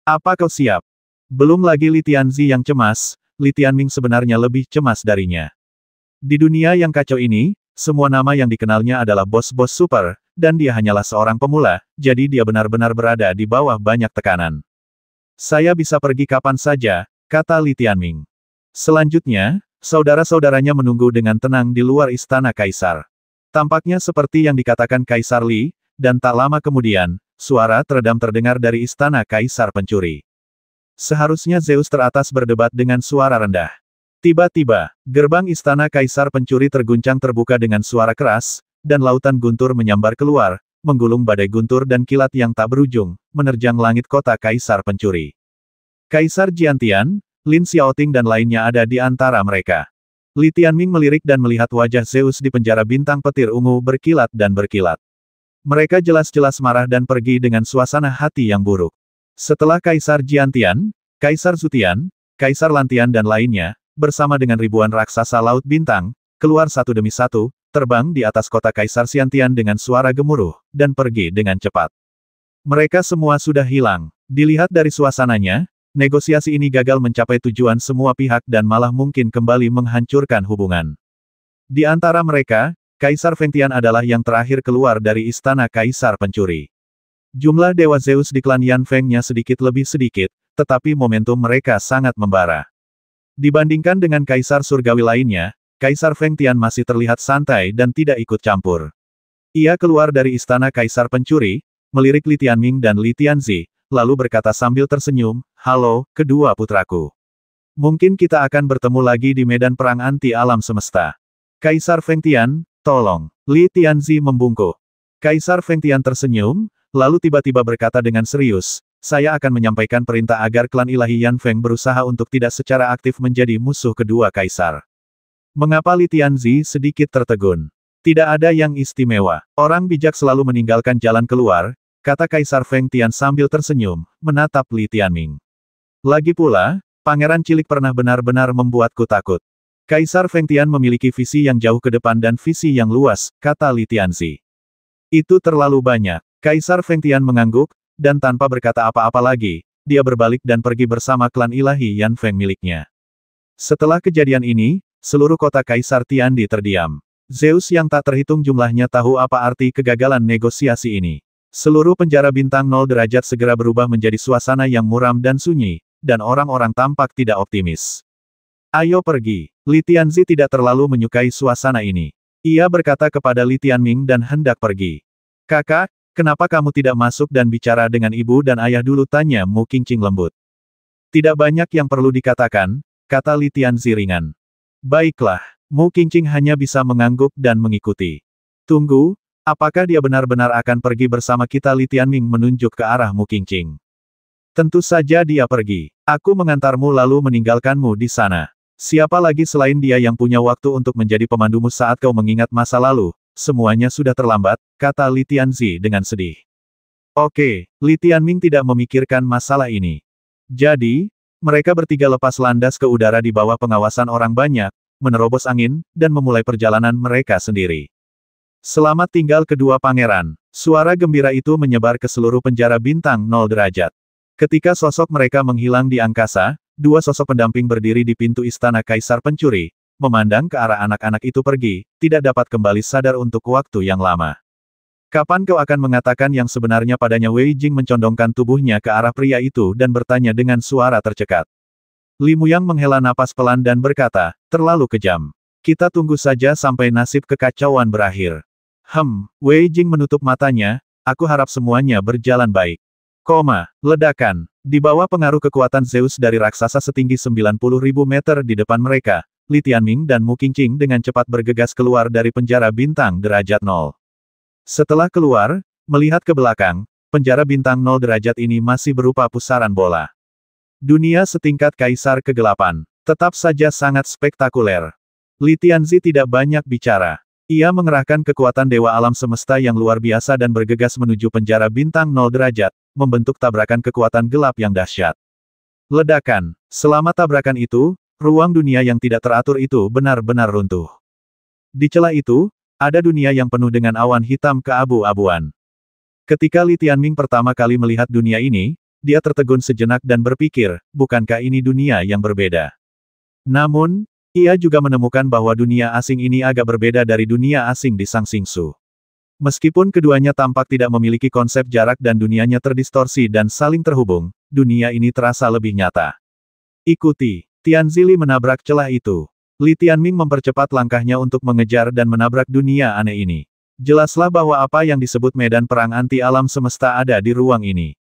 Apa kau siap? Belum lagi Li Tianzi yang cemas, Li Tianming sebenarnya lebih cemas darinya. Di dunia yang kacau ini, semua nama yang dikenalnya adalah bos-bos super, dan dia hanyalah seorang pemula, jadi dia benar-benar berada di bawah banyak tekanan. Saya bisa pergi kapan saja, kata Li Tianming. Selanjutnya, saudara-saudaranya menunggu dengan tenang di luar istana kaisar. Tampaknya seperti yang dikatakan Kaisar Li, dan tak lama kemudian, suara teredam terdengar dari istana Kaisar Pencuri. Seharusnya Zeus teratas berdebat dengan suara rendah. Tiba-tiba, gerbang istana Kaisar Pencuri terguncang terbuka dengan suara keras, dan lautan guntur menyambar keluar, menggulung badai guntur dan kilat yang tak berujung, menerjang langit kota Kaisar Pencuri. Kaisar Jiantian, Lin Xiaoting dan lainnya ada di antara mereka. Li Tianming melirik dan melihat wajah Zeus di penjara bintang petir ungu berkilat dan berkilat. Mereka jelas-jelas marah dan pergi dengan suasana hati yang buruk. Setelah Kaisar Jiantian, Kaisar Zutian, Kaisar Lantian dan lainnya, bersama dengan ribuan raksasa laut bintang, keluar satu demi satu, terbang di atas kota Kaisar Xiantian dengan suara gemuruh, dan pergi dengan cepat. Mereka semua sudah hilang. Dilihat dari suasananya, negosiasi ini gagal mencapai tujuan semua pihak dan malah mungkin kembali menghancurkan hubungan. Di antara mereka, Kaisar Fengtian adalah yang terakhir keluar dari istana Kaisar Pencuri. Jumlah Dewa Zeus di klan Yan Fengnya sedikit lebih sedikit, tetapi momentum mereka sangat membara. Dibandingkan dengan Kaisar Surgawi lainnya, Kaisar Fengtian masih terlihat santai dan tidak ikut campur. Ia keluar dari istana Kaisar Pencuri, melirik Li Tianming dan Li Tianzi, lalu berkata sambil tersenyum, halo, kedua putraku. Mungkin kita akan bertemu lagi di medan perang anti alam semesta. Kaisar Fengtian, tolong. Li Tianzi membungkuk. Kaisar Fengtian tersenyum, lalu tiba-tiba berkata dengan serius, saya akan menyampaikan perintah agar klan ilahi Yan Feng berusaha untuk tidak secara aktif menjadi musuh kedua kaisar. Mengapa? Li Tianzi sedikit tertegun. Tidak ada yang istimewa. Orang bijak selalu meninggalkan jalan keluar, kata Kaisar Fengtian sambil tersenyum, menatap Li Tianming. Lagi pula, pangeran cilik pernah benar-benar membuatku takut. Kaisar Fengtian memiliki visi yang jauh ke depan dan visi yang luas, kata Li Tianzi. Itu terlalu banyak. Kaisar Fengtian mengangguk, dan tanpa berkata apa-apa lagi, dia berbalik dan pergi bersama klan ilahi Yan Feng miliknya. Setelah kejadian ini, seluruh kota Kaisar Tiandi terdiam. Zeus yang tak terhitung jumlahnya tahu apa arti kegagalan negosiasi ini. Seluruh penjara bintang 0 derajat segera berubah menjadi suasana yang muram dan sunyi, dan orang-orang tampak tidak optimis. Ayo pergi. Li Tianzi tidak terlalu menyukai suasana ini. Ia berkata kepada Li Tianming dan hendak pergi. Kakak, kenapa kamu tidak masuk dan bicara dengan ibu dan ayah dulu? Tanya Mu Qingqing lembut. Tidak banyak yang perlu dikatakan, kata Li Tianzi ringan. Baiklah, Mu Qingqing hanya bisa mengangguk dan mengikuti. Tunggu, Apakah dia benar-benar akan pergi bersama kita? Li Tianming menunjuk ke arah Mu Qingqing. Tentu saja dia pergi. Aku mengantarmu lalu meninggalkanmu di sana. Siapa lagi selain dia yang punya waktu untuk menjadi pemandumu saat kau mengingat masa lalu? Semuanya sudah terlambat, kata Li Tianzi dengan sedih. Oke, Li Tianming tidak memikirkan masalah ini. Jadi, mereka bertiga lepas landas ke udara di bawah pengawasan orang banyak, menerobos angin, dan memulai perjalanan mereka sendiri. Selamat tinggal kedua pangeran. Suara gembira itu menyebar ke seluruh penjara bintang 0 derajat. Ketika sosok mereka menghilang di angkasa, dua sosok pendamping berdiri di pintu istana Kaisar Pencuri, memandang ke arah anak-anak itu pergi, tidak dapat kembali sadar untuk waktu yang lama. Kapan kau akan mengatakan yang sebenarnya padanya? Wei Jing mencondongkan tubuhnya ke arah pria itu dan bertanya dengan suara tercekat. Li Muyang menghela napas pelan dan berkata, terlalu kejam. Kita tunggu saja sampai nasib kekacauan berakhir. Wei Jing menutup matanya, aku harap semuanya berjalan baik. Ledakan. Di bawah pengaruh kekuatan Zeus dari raksasa setinggi 90.000 meter di depan mereka, Li Tianming dan Mu Qingqing dengan cepat bergegas keluar dari penjara bintang derajat 0. Setelah keluar, melihat ke belakang, penjara bintang 0 derajat ini masih berupa pusaran bola. Dunia setingkat kaisar kegelapan, tetap saja sangat spektakuler. Li Tianzi tidak banyak bicara. Ia mengerahkan kekuatan Dewa Alam Semesta yang luar biasa dan bergegas menuju penjara bintang 0 derajat, membentuk tabrakan kekuatan gelap yang dahsyat. Ledakan. Selama tabrakan itu, ruang dunia yang tidak teratur itu benar-benar runtuh. Di celah itu, ada dunia yang penuh dengan awan hitam keabu-abuan. Ketika Li Tianming pertama kali melihat dunia ini, dia tertegun sejenak dan berpikir, bukankah ini dunia yang berbeda? Namun, ia juga menemukan bahwa dunia asing ini agak berbeda dari dunia asing di Sang Xingsu. Meskipun keduanya tampak tidak memiliki konsep jarak dan dunianya terdistorsi dan saling terhubung, dunia ini terasa lebih nyata. Ikuti. Tianzili menabrak celah itu. Li Tianming mempercepat langkahnya untuk mengejar dan menabrak dunia aneh ini. Jelaslah bahwa apa yang disebut medan perang anti alam semesta ada di ruang ini.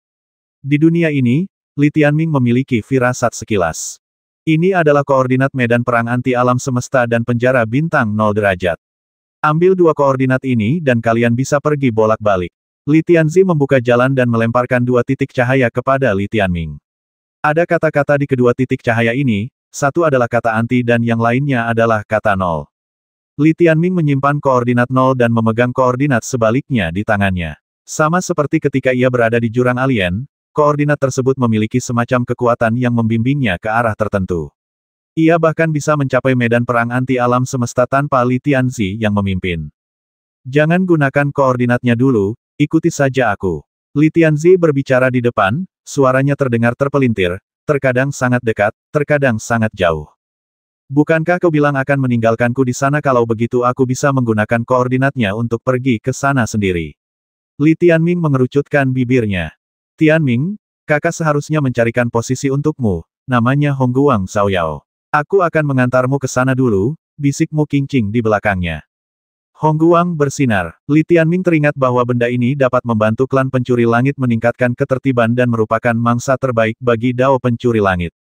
Di dunia ini, Li Tianming memiliki firasat sekilas. Ini adalah koordinat medan perang anti alam semesta dan penjara bintang 0 derajat. Ambil dua koordinat ini dan kalian bisa pergi bolak-balik. Li Tianzi membuka jalan dan melemparkan dua titik cahaya kepada Li Tianming. Ada kata-kata di kedua titik cahaya ini, satu adalah kata anti dan yang lainnya adalah kata 0. Li Tianming menyimpan koordinat 0 dan memegang koordinat sebaliknya di tangannya. Sama seperti ketika ia berada di jurang alien, koordinat tersebut memiliki semacam kekuatan yang membimbingnya ke arah tertentu. Ia bahkan bisa mencapai medan perang anti alam semesta tanpa Li Tianzi yang memimpin. Jangan gunakan koordinatnya dulu, ikuti saja aku. Li Tianzi berbicara di depan, suaranya terdengar terpelintir, terkadang sangat dekat, terkadang sangat jauh. Bukankah kau bilang akan meninggalkanku di sana? Kalau begitu aku bisa menggunakan koordinatnya untuk pergi ke sana sendiri. Li Tianming mengerucutkan bibirnya. Tianming, kakak seharusnya mencarikan posisi untukmu, namanya Hongguang Xiaoyao. Aku akan mengantarmu ke sana dulu, bisik Mu Qingqing di belakangnya. Hongguang bersinar. Li Tianming teringat bahwa benda ini dapat membantu klan pencuri langit meningkatkan ketertiban dan merupakan mangsa terbaik bagi Dao pencuri langit.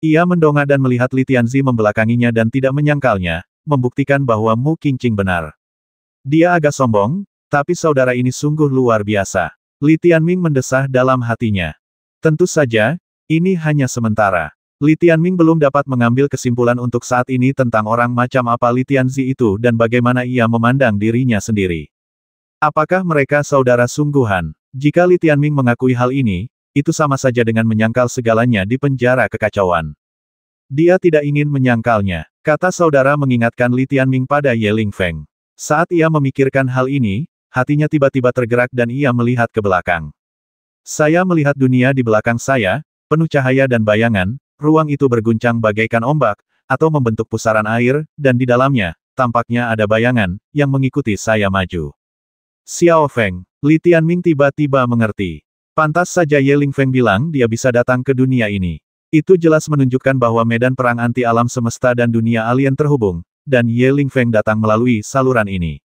Ia mendongak dan melihat Li Tianzi membelakanginya dan tidak menyangkalnya, membuktikan bahwa Mu Qingqing benar. Dia agak sombong, tapi saudara ini sungguh luar biasa. Li Tianming mendesah dalam hatinya. Tentu saja, ini hanya sementara. Li Tianming belum dapat mengambil kesimpulan untuk saat ini tentang orang macam apa Li Tianzi itu dan bagaimana ia memandang dirinya sendiri. Apakah mereka saudara sungguhan? Jika Li Tianming mengakui hal ini, itu sama saja dengan menyangkal segalanya di penjara kekacauan. Dia tidak ingin menyangkalnya. Kata saudara mengingatkan Li Tianming pada Ye Lingfeng. Saat ia memikirkan hal ini, hatinya tiba-tiba tergerak dan ia melihat ke belakang. Saya melihat dunia di belakang saya, penuh cahaya dan bayangan, ruang itu berguncang bagaikan ombak, atau membentuk pusaran air, dan di dalamnya, tampaknya ada bayangan, yang mengikuti saya maju. Xiao Feng, Li Tianming tiba-tiba mengerti. Pantas saja Ye Lingfeng bilang dia bisa datang ke dunia ini. Itu jelas menunjukkan bahwa medan perang anti alam semesta dan dunia alien terhubung, dan Ye Lingfeng datang melalui saluran ini.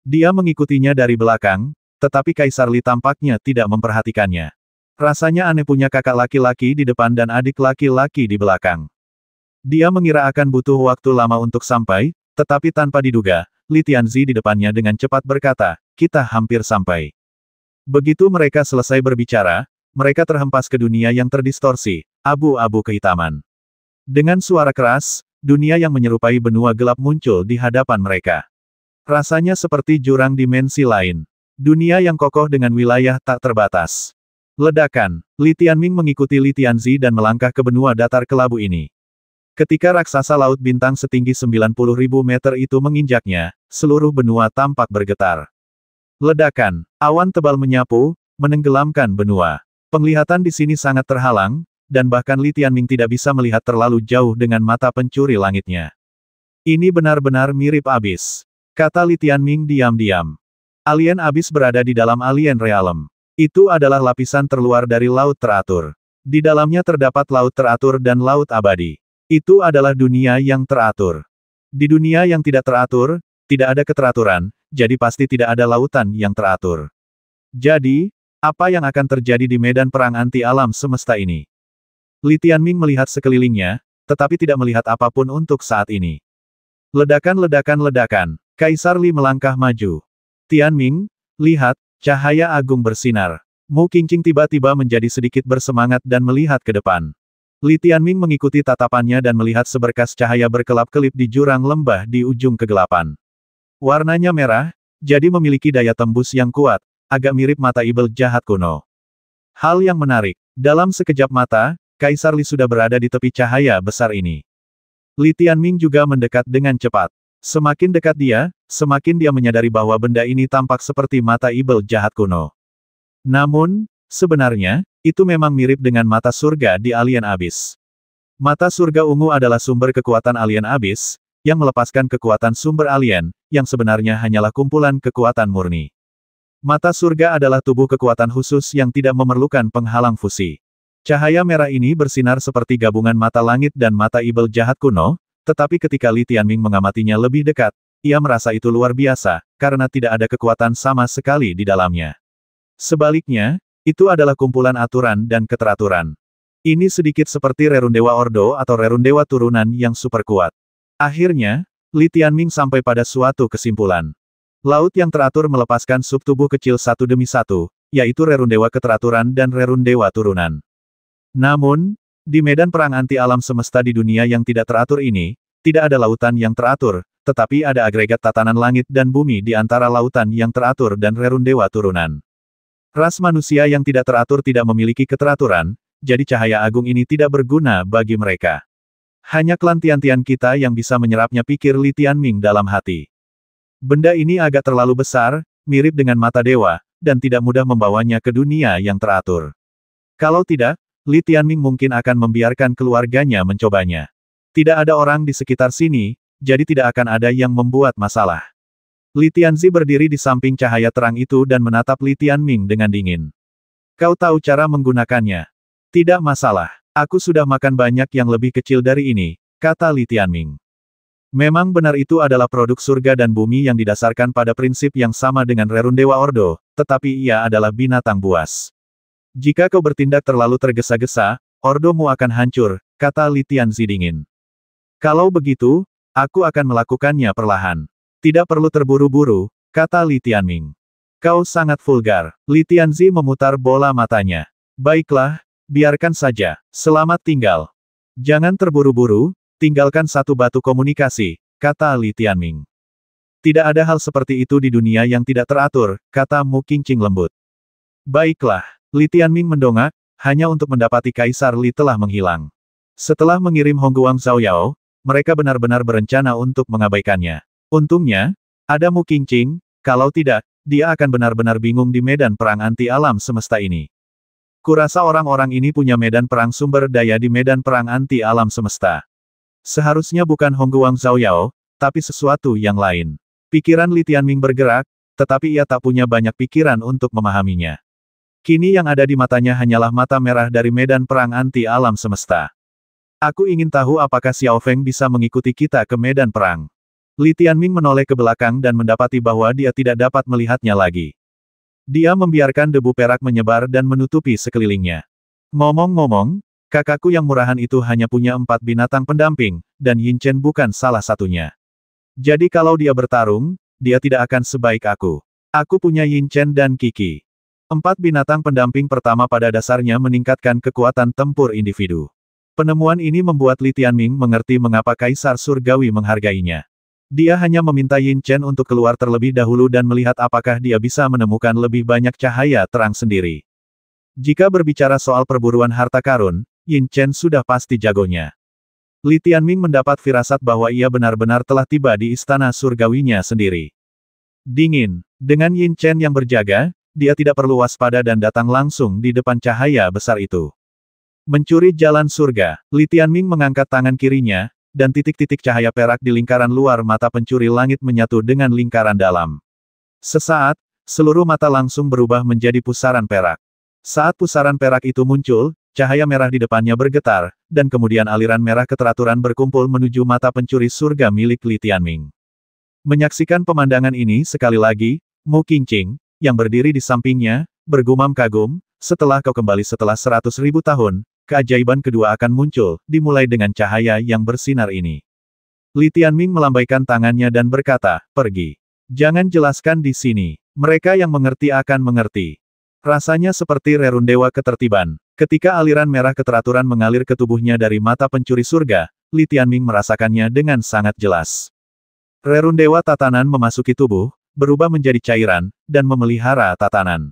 Dia mengikutinya dari belakang, tetapi Kaisar Li tampaknya tidak memperhatikannya. Rasanya aneh punya kakak laki-laki di depan dan adik laki-laki di belakang. Dia mengira akan butuh waktu lama untuk sampai, tetapi tanpa diduga, Li Tianzi di depannya dengan cepat berkata, kita hampir sampai. Begitu mereka selesai berbicara, mereka terhempas ke dunia yang terdistorsi, abu-abu kehitaman. Dengan suara keras, dunia yang menyerupai benua gelap muncul di hadapan mereka. Rasanya seperti jurang dimensi lain. Dunia yang kokoh dengan wilayah tak terbatas. Ledakan. Li Tianming mengikuti Li Tianzi dan melangkah ke benua datar kelabu ini. Ketika raksasa laut bintang setinggi 90.000 meter itu menginjaknya, seluruh benua tampak bergetar. Ledakan. Awan tebal menyapu, menenggelamkan benua. Penglihatan di sini sangat terhalang, dan bahkan Li Tianming tidak bisa melihat terlalu jauh dengan mata pencuri langitnya. Ini benar-benar mirip abis, kata Li Tianming diam-diam. Alien abis berada di dalam alien realm. Itu adalah lapisan terluar dari laut teratur. Di dalamnya terdapat laut teratur dan laut abadi. Itu adalah dunia yang teratur. Di dunia yang tidak teratur, tidak ada keteraturan, jadi pasti tidak ada lautan yang teratur. Jadi, apa yang akan terjadi di medan perang anti alam semesta ini? Li Tianming melihat sekelilingnya, tetapi tidak melihat apapun untuk saat ini. Ledakan. Kaisar Li melangkah maju. Tianming, lihat, cahaya agung bersinar. Mu Qingqing tiba-tiba menjadi sedikit bersemangat dan melihat ke depan. Li Tianming mengikuti tatapannya dan melihat seberkas cahaya berkelap-kelip di jurang lembah di ujung kegelapan. Warnanya merah, jadi memiliki daya tembus yang kuat, agak mirip mata ibel jahat kuno. Hal yang menarik, dalam sekejap mata, Kaisar Li sudah berada di tepi cahaya besar ini. Li Tianming juga mendekat dengan cepat. Semakin dekat dia, semakin dia menyadari bahwa benda ini tampak seperti mata ibel jahat kuno. Namun, sebenarnya, itu memang mirip dengan mata surga di alien abis. Mata surga ungu adalah sumber kekuatan alien abis, yang melepaskan kekuatan sumber alien, yang sebenarnya hanyalah kumpulan kekuatan murni. Mata surga adalah tubuh kekuatan khusus yang tidak memerlukan penghalang fusi. Cahaya merah ini bersinar seperti gabungan mata langit dan mata ibel jahat kuno, tetapi ketika Li Tianming mengamatinya lebih dekat, ia merasa itu luar biasa, karena tidak ada kekuatan sama sekali di dalamnya. Sebaliknya, itu adalah kumpulan aturan dan keteraturan. Ini sedikit seperti Rerundewa Ordo atau Rerundewa turunan yang super kuat. Akhirnya, Li Tianming sampai pada suatu kesimpulan. Laut yang teratur melepaskan subtubuh kecil satu demi satu, yaitu Rerundewa keteraturan dan Rerundewa turunan. Namun, di medan perang anti alam semesta di dunia yang tidak teratur ini, tidak ada lautan yang teratur, tetapi ada agregat tatanan langit dan bumi di antara lautan yang teratur dan Rerundewa turunan. Ras manusia yang tidak teratur tidak memiliki keteraturan, jadi cahaya agung ini tidak berguna bagi mereka. Hanya klan Tian-Tian kita yang bisa menyerapnya, pikir Li Tianming dalam hati. Benda ini agak terlalu besar, mirip dengan mata dewa, dan tidak mudah membawanya ke dunia yang teratur. Kalau tidak, Li Tianming mungkin akan membiarkan keluarganya mencobanya. Tidak ada orang di sekitar sini, jadi tidak akan ada yang membuat masalah. Li Tianzi berdiri di samping cahaya terang itu dan menatap Li Tianming dengan dingin. Kau tahu cara menggunakannya? Tidak masalah. Aku sudah makan banyak yang lebih kecil dari ini, kata Li Tianming. Memang benar itu adalah produk surga dan bumi yang didasarkan pada prinsip yang sama dengan Rerundewa Ordo, tetapi ia adalah binatang buas. Jika kau bertindak terlalu tergesa-gesa, Ordomu akan hancur, kata Li Tianzi dingin. Kalau begitu, aku akan melakukannya perlahan. Tidak perlu terburu-buru, kata Li Tianming. Kau sangat vulgar. Li Tianzi memutar bola matanya. Baiklah, biarkan saja. Selamat tinggal. Jangan terburu-buru, tinggalkan satu batu komunikasi, kata Li Tianming. Tidak ada hal seperti itu di dunia yang tidak teratur, kata Mu Qingqing lembut. Baiklah, Li Tianming mendongak, hanya untuk mendapati Kaisar Li telah menghilang. Setelah mengirim Hongguang Xiaoyao, mereka benar-benar berencana untuk mengabaikannya. Untungnya, ada Mu Qingqing, kalau tidak, dia akan benar-benar bingung di medan perang anti alam semesta ini. Kurasa orang-orang ini punya medan perang sumber daya di medan perang anti alam semesta. Seharusnya bukan Hongguang Xiaoyao, tapi sesuatu yang lain. Pikiran Li Tianming bergerak, tetapi ia tak punya banyak pikiran untuk memahaminya. Kini yang ada di matanya hanyalah mata merah dari medan perang anti alam semesta. Aku ingin tahu apakah Xiao Feng bisa mengikuti kita ke medan perang. Li Tianming menoleh ke belakang dan mendapati bahwa dia tidak dapat melihatnya lagi. Dia membiarkan debu perak menyebar dan menutupi sekelilingnya. Ngomong-ngomong, kakakku yang murahan itu hanya punya 4 binatang pendamping, dan Yin Chen bukan salah satunya. Jadi kalau dia bertarung, dia tidak akan sebaik aku. Aku punya Yin Chen dan Qi. 4 binatang pendamping pertama pada dasarnya meningkatkan kekuatan tempur individu. Penemuan ini membuat Li Tianming mengerti mengapa Kaisar Surgawi menghargainya. Dia hanya meminta Yin Chen untuk keluar terlebih dahulu dan melihat apakah dia bisa menemukan lebih banyak cahaya terang sendiri. Jika berbicara soal perburuan harta karun, Yin Chen sudah pasti jagonya. Li Tianming mendapat firasat bahwa ia benar-benar telah tiba di istana surgawinya sendiri. Dingin. Dengan Yin Chen yang berjaga, dia tidak perlu waspada dan datang langsung di depan cahaya besar itu. Mencuri jalan surga, Li Tianming mengangkat tangan kirinya, dan titik-titik cahaya perak di lingkaran luar mata pencuri langit menyatu dengan lingkaran dalam. Sesaat, seluruh mata langsung berubah menjadi pusaran perak. Saat pusaran perak itu muncul, cahaya merah di depannya bergetar, dan kemudian aliran merah keteraturan berkumpul menuju mata pencuri surga milik Li Tianming. Menyaksikan pemandangan ini sekali lagi, Mu Qingqing, yang berdiri di sampingnya, bergumam kagum, setelah kau kembali setelah 100.000 tahun, keajaiban kedua akan muncul, dimulai dengan cahaya yang bersinar ini. Li Tianming melambaikan tangannya dan berkata, pergi. Jangan jelaskan di sini. Mereka yang mengerti akan mengerti. Rasanya seperti rerun dewa ketertiban. Ketika aliran merah keteraturan mengalir ke tubuhnya dari mata pencuri surga, Li Tianming merasakannya dengan sangat jelas. Rerun dewa tatanan memasuki tubuh, berubah menjadi cairan, dan memelihara tatanan.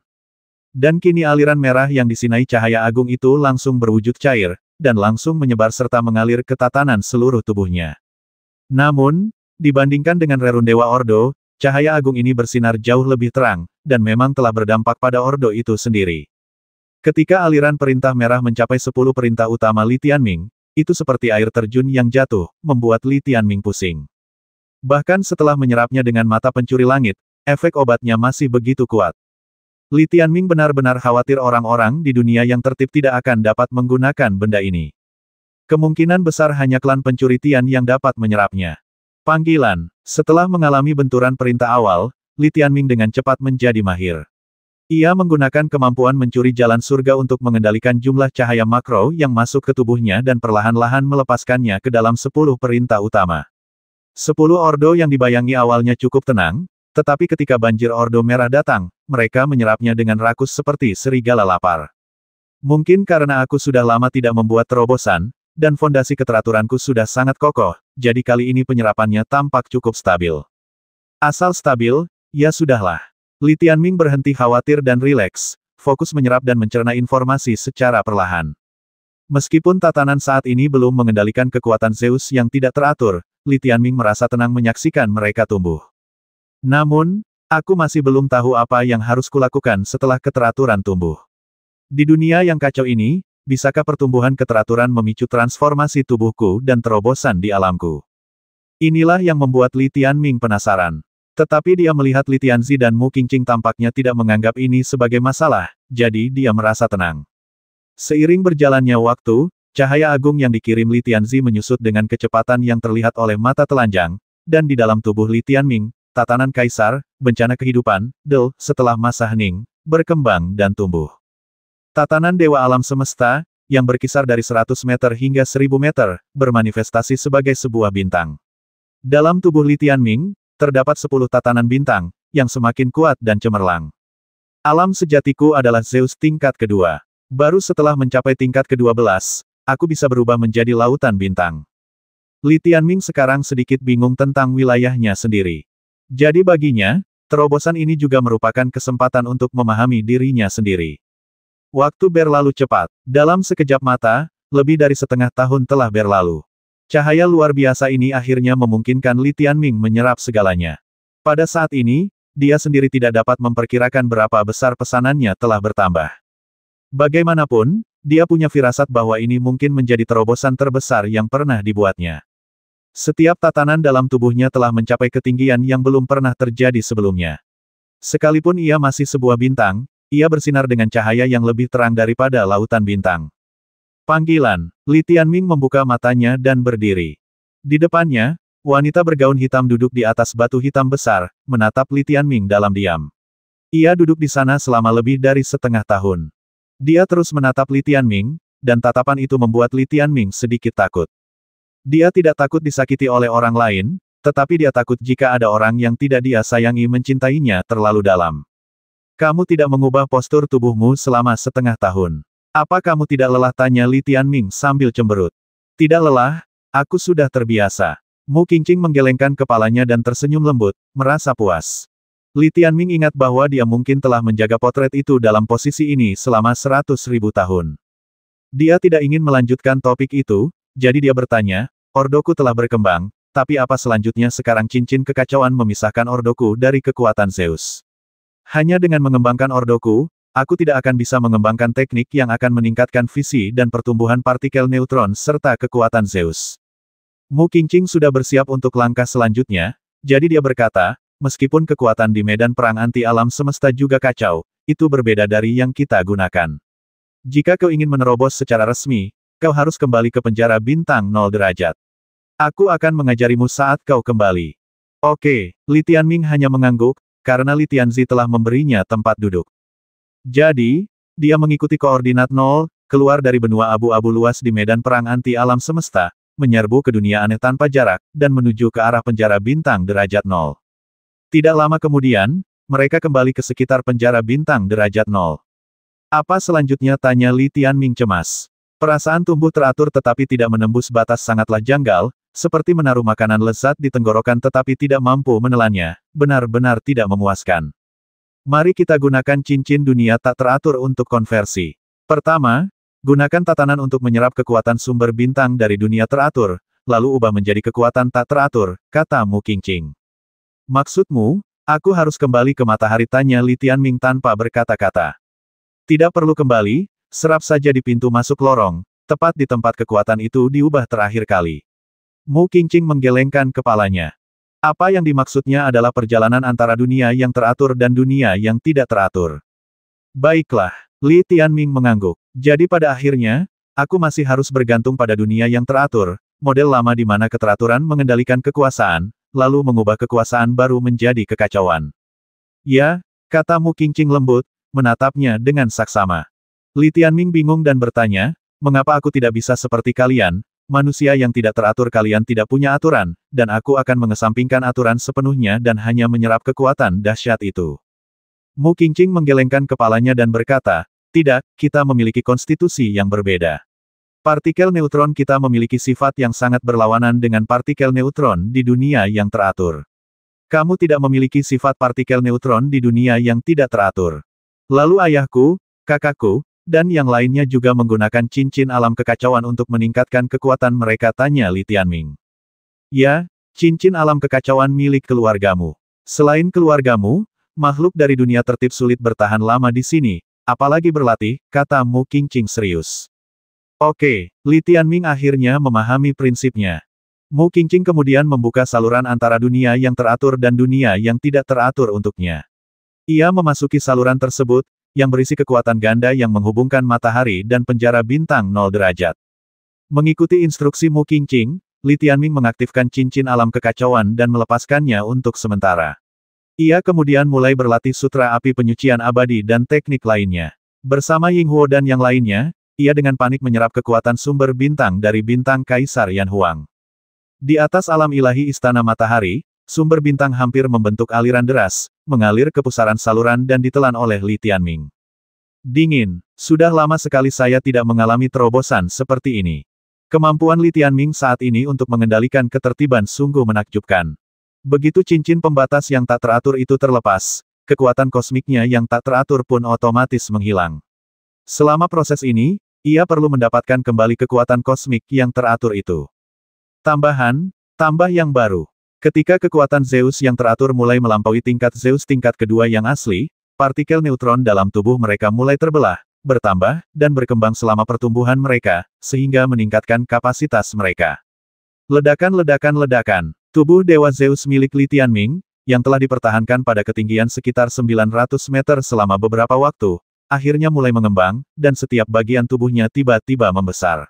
Dan kini aliran merah yang disinai cahaya agung itu langsung berwujud cair, dan langsung menyebar serta mengalir ke tatanan seluruh tubuhnya. Namun, dibandingkan dengan rerun dewa Ordo, cahaya agung ini bersinar jauh lebih terang, dan memang telah berdampak pada Ordo itu sendiri. Ketika aliran perintah merah mencapai 10 perintah utama Li Tianming, itu seperti air terjun yang jatuh, membuat Li Tianming pusing. Bahkan setelah menyerapnya dengan mata pencuri langit, efek obatnya masih begitu kuat. Li Tianming benar-benar khawatir orang-orang di dunia yang tertib tidak akan dapat menggunakan benda ini. Kemungkinan besar hanya klan pencuri Tian yang dapat menyerapnya. Panggilan. Setelah mengalami benturan perintah awal, Li Tianming dengan cepat menjadi mahir. Ia menggunakan kemampuan mencuri jalan surga untuk mengendalikan jumlah cahaya makro yang masuk ke tubuhnya dan perlahan-lahan melepaskannya ke dalam 10 perintah utama. 10 ordo yang dibayangi awalnya cukup tenang, tetapi ketika banjir ordo merah datang, mereka menyerapnya dengan rakus seperti serigala lapar. Mungkin karena aku sudah lama tidak membuat terobosan, dan fondasi keteraturanku sudah sangat kokoh, jadi kali ini penyerapannya tampak cukup stabil. Asal stabil, ya sudahlah. Li Tianming berhenti khawatir dan rileks, fokus menyerap dan mencerna informasi secara perlahan. Meskipun tatanan saat ini belum mengendalikan kekuatan Zeus yang tidak teratur, Li Tianming merasa tenang menyaksikan mereka tumbuh. Namun, aku masih belum tahu apa yang harus kulakukan setelah keteraturan tumbuh. Di dunia yang kacau ini, bisakah pertumbuhan keteraturan memicu transformasi tubuhku dan terobosan di alamku? Inilah yang membuat Li Tianming penasaran. Tetapi dia melihat Li Tianzi dan Mu Qingqing tampaknya tidak menganggap ini sebagai masalah, jadi dia merasa tenang. Seiring berjalannya waktu, cahaya agung yang dikirim Li Tianzi menyusut dengan kecepatan yang terlihat oleh mata telanjang, dan di dalam tubuh Li Tianming, tatanan kaisar, bencana kehidupan, setelah masa hening, berkembang dan tumbuh. Tatanan dewa alam semesta, yang berkisar dari 100 meter hingga 1000 meter, bermanifestasi sebagai sebuah bintang. Dalam tubuh Li Tianming, terdapat 10 tatanan bintang, yang semakin kuat dan cemerlang. Alam sejatiku adalah Zeus tingkat kedua. Baru setelah mencapai tingkat ke-12, aku bisa berubah menjadi lautan bintang. Li Tianming sekarang sedikit bingung tentang wilayahnya sendiri. Jadi baginya, terobosan ini juga merupakan kesempatan untuk memahami dirinya sendiri. Waktu berlalu cepat. Dalam sekejap mata, lebih dari setengah tahun telah berlalu. Cahaya luar biasa ini akhirnya memungkinkan Li Tianming menyerap segalanya. Pada saat ini, dia sendiri tidak dapat memperkirakan berapa besar pesanannya telah bertambah. Bagaimanapun, dia punya firasat bahwa ini mungkin menjadi terobosan terbesar yang pernah dibuatnya. Setiap tatanan dalam tubuhnya telah mencapai ketinggian yang belum pernah terjadi sebelumnya. Sekalipun ia masih sebuah bintang, ia bersinar dengan cahaya yang lebih terang daripada lautan bintang. Panggilan. Li Tianming membuka matanya dan berdiri. Di depannya, wanita bergaun hitam duduk di atas batu hitam besar, menatap Li Tianming dalam diam. Ia duduk di sana selama lebih dari setengah tahun. Dia terus menatap Li Tianming, dan tatapan itu membuat Li Tianming sedikit takut. Dia tidak takut disakiti oleh orang lain, tetapi dia takut jika ada orang yang tidak dia sayangi mencintainya terlalu dalam. Kamu tidak mengubah postur tubuhmu selama setengah tahun. Apa kamu tidak lelah? Tanya Li Tianming sambil cemberut. Tidak lelah, aku sudah terbiasa. Mu Qingqing menggelengkan kepalanya dan tersenyum lembut, merasa puas. Li Tianming ingat bahwa dia mungkin telah menjaga potret itu dalam posisi ini selama 100.000 tahun. Dia tidak ingin melanjutkan topik itu, jadi dia bertanya, ordoku telah berkembang, tapi apa selanjutnya sekarang? Cincin kekacauan memisahkan ordoku dari kekuatan Zeus. Hanya dengan mengembangkan ordoku, aku tidak akan bisa mengembangkan teknik yang akan meningkatkan visi dan pertumbuhan partikel neutron serta kekuatan Zeus. Mu Qingqing sudah bersiap untuk langkah selanjutnya, jadi dia berkata, meskipun kekuatan di medan perang anti alam semesta juga kacau, itu berbeda dari yang kita gunakan. Jika kau ingin menerobos secara resmi, kau harus kembali ke penjara bintang 0 derajat. Aku akan mengajarimu saat kau kembali. Oke, Li Tianming hanya mengangguk, karena Li Tianzi telah memberinya tempat duduk. Jadi, dia mengikuti koordinat 0, keluar dari benua abu-abu luas di medan perang anti alam semesta, menyerbu ke dunia aneh tanpa jarak, dan menuju ke arah penjara bintang derajat 0. Tidak lama kemudian, mereka kembali ke sekitar penjara bintang derajat 0. Apa selanjutnya? Tanya Li Tianming cemas. Perasaan tumbuh teratur tetapi tidak menembus batas sangatlah janggal, seperti menaruh makanan lezat di tenggorokan tetapi tidak mampu menelannya, benar-benar tidak memuaskan. Mari kita gunakan cincin dunia tak teratur untuk konversi. Pertama, gunakan tatanan untuk menyerap kekuatan sumber bintang dari dunia teratur, lalu ubah menjadi kekuatan tak teratur, kata Mu Qingqing. Maksudmu, aku harus kembali ke matahari? Tanya Li Tianming tanpa berkata-kata. Tidak perlu kembali, serap saja di pintu masuk lorong, tepat di tempat kekuatan itu diubah terakhir kali. Mu Qingqing menggelengkan kepalanya. Apa yang dimaksudnya adalah perjalanan antara dunia yang teratur dan dunia yang tidak teratur. Baiklah, Li Tianming mengangguk. Jadi pada akhirnya, aku masih harus bergantung pada dunia yang teratur, model lama di mana keteraturan mengendalikan kekuasaan, lalu mengubah kekuasaan baru menjadi kekacauan. Ya, kata Mu Qingqing lembut, menatapnya dengan saksama. Li Tianming bingung dan bertanya, mengapa aku tidak bisa seperti kalian, manusia yang tidak teratur? Kalian tidak punya aturan, dan aku akan mengesampingkan aturan sepenuhnya dan hanya menyerap kekuatan dahsyat itu. Mu Qingqing menggelengkan kepalanya dan berkata, tidak, kita memiliki konstitusi yang berbeda. Partikel neutron kita memiliki sifat yang sangat berlawanan dengan partikel neutron di dunia yang teratur. Kamu tidak memiliki sifat partikel neutron di dunia yang tidak teratur. Lalu ayahku, kakakku, dan yang lainnya juga menggunakan cincin alam kekacauan untuk meningkatkan kekuatan mereka? Tanya Li Tianming. Ya, cincin alam kekacauan milik keluargamu. Selain keluargamu, makhluk dari dunia tertib sulit bertahan lama di sini, apalagi berlatih, kata Mu Qingqing serius. Oke, Li Tianming akhirnya memahami prinsipnya. Mu Qingqing kemudian membuka saluran antara dunia yang teratur dan dunia yang tidak teratur untuknya. Ia memasuki saluran tersebut, yang berisi kekuatan ganda yang menghubungkan matahari dan penjara bintang 0 derajat. Mengikuti instruksi Mu Qingqing, Li Tianming mengaktifkan cincin alam kekacauan dan melepaskannya untuk sementara. Ia kemudian mulai berlatih sutra api penyucian abadi dan teknik lainnya. Bersama Ying Huo dan yang lainnya, ia dengan panik menyerap kekuatan sumber bintang dari bintang Kaisar Yan Huang. Di atas alam ilahi Istana Matahari, sumber bintang hampir membentuk aliran deras, mengalir ke pusaran saluran dan ditelan oleh Li Tianming. Dingin, sudah lama sekali saya tidak mengalami terobosan seperti ini. Kemampuan Li Tianming saat ini untuk mengendalikan ketertiban sungguh menakjubkan. Begitu cincin pembatas yang tak teratur itu terlepas, kekuatan kosmiknya yang tak teratur pun otomatis menghilang. Selama proses ini, ia perlu mendapatkan kembali kekuatan kosmik yang teratur itu. Tambahan, tambah yang baru. Ketika kekuatan Zeus yang teratur mulai melampaui tingkat Zeus tingkat kedua yang asli, partikel neutron dalam tubuh mereka mulai terbelah, bertambah, dan berkembang selama pertumbuhan mereka, sehingga meningkatkan kapasitas mereka. Ledakan-ledakan-ledakan. Tubuh Dewa Zeus milik Li Tianming, yang telah dipertahankan pada ketinggian sekitar 900 meter selama beberapa waktu, akhirnya mulai mengembang, dan setiap bagian tubuhnya tiba-tiba membesar.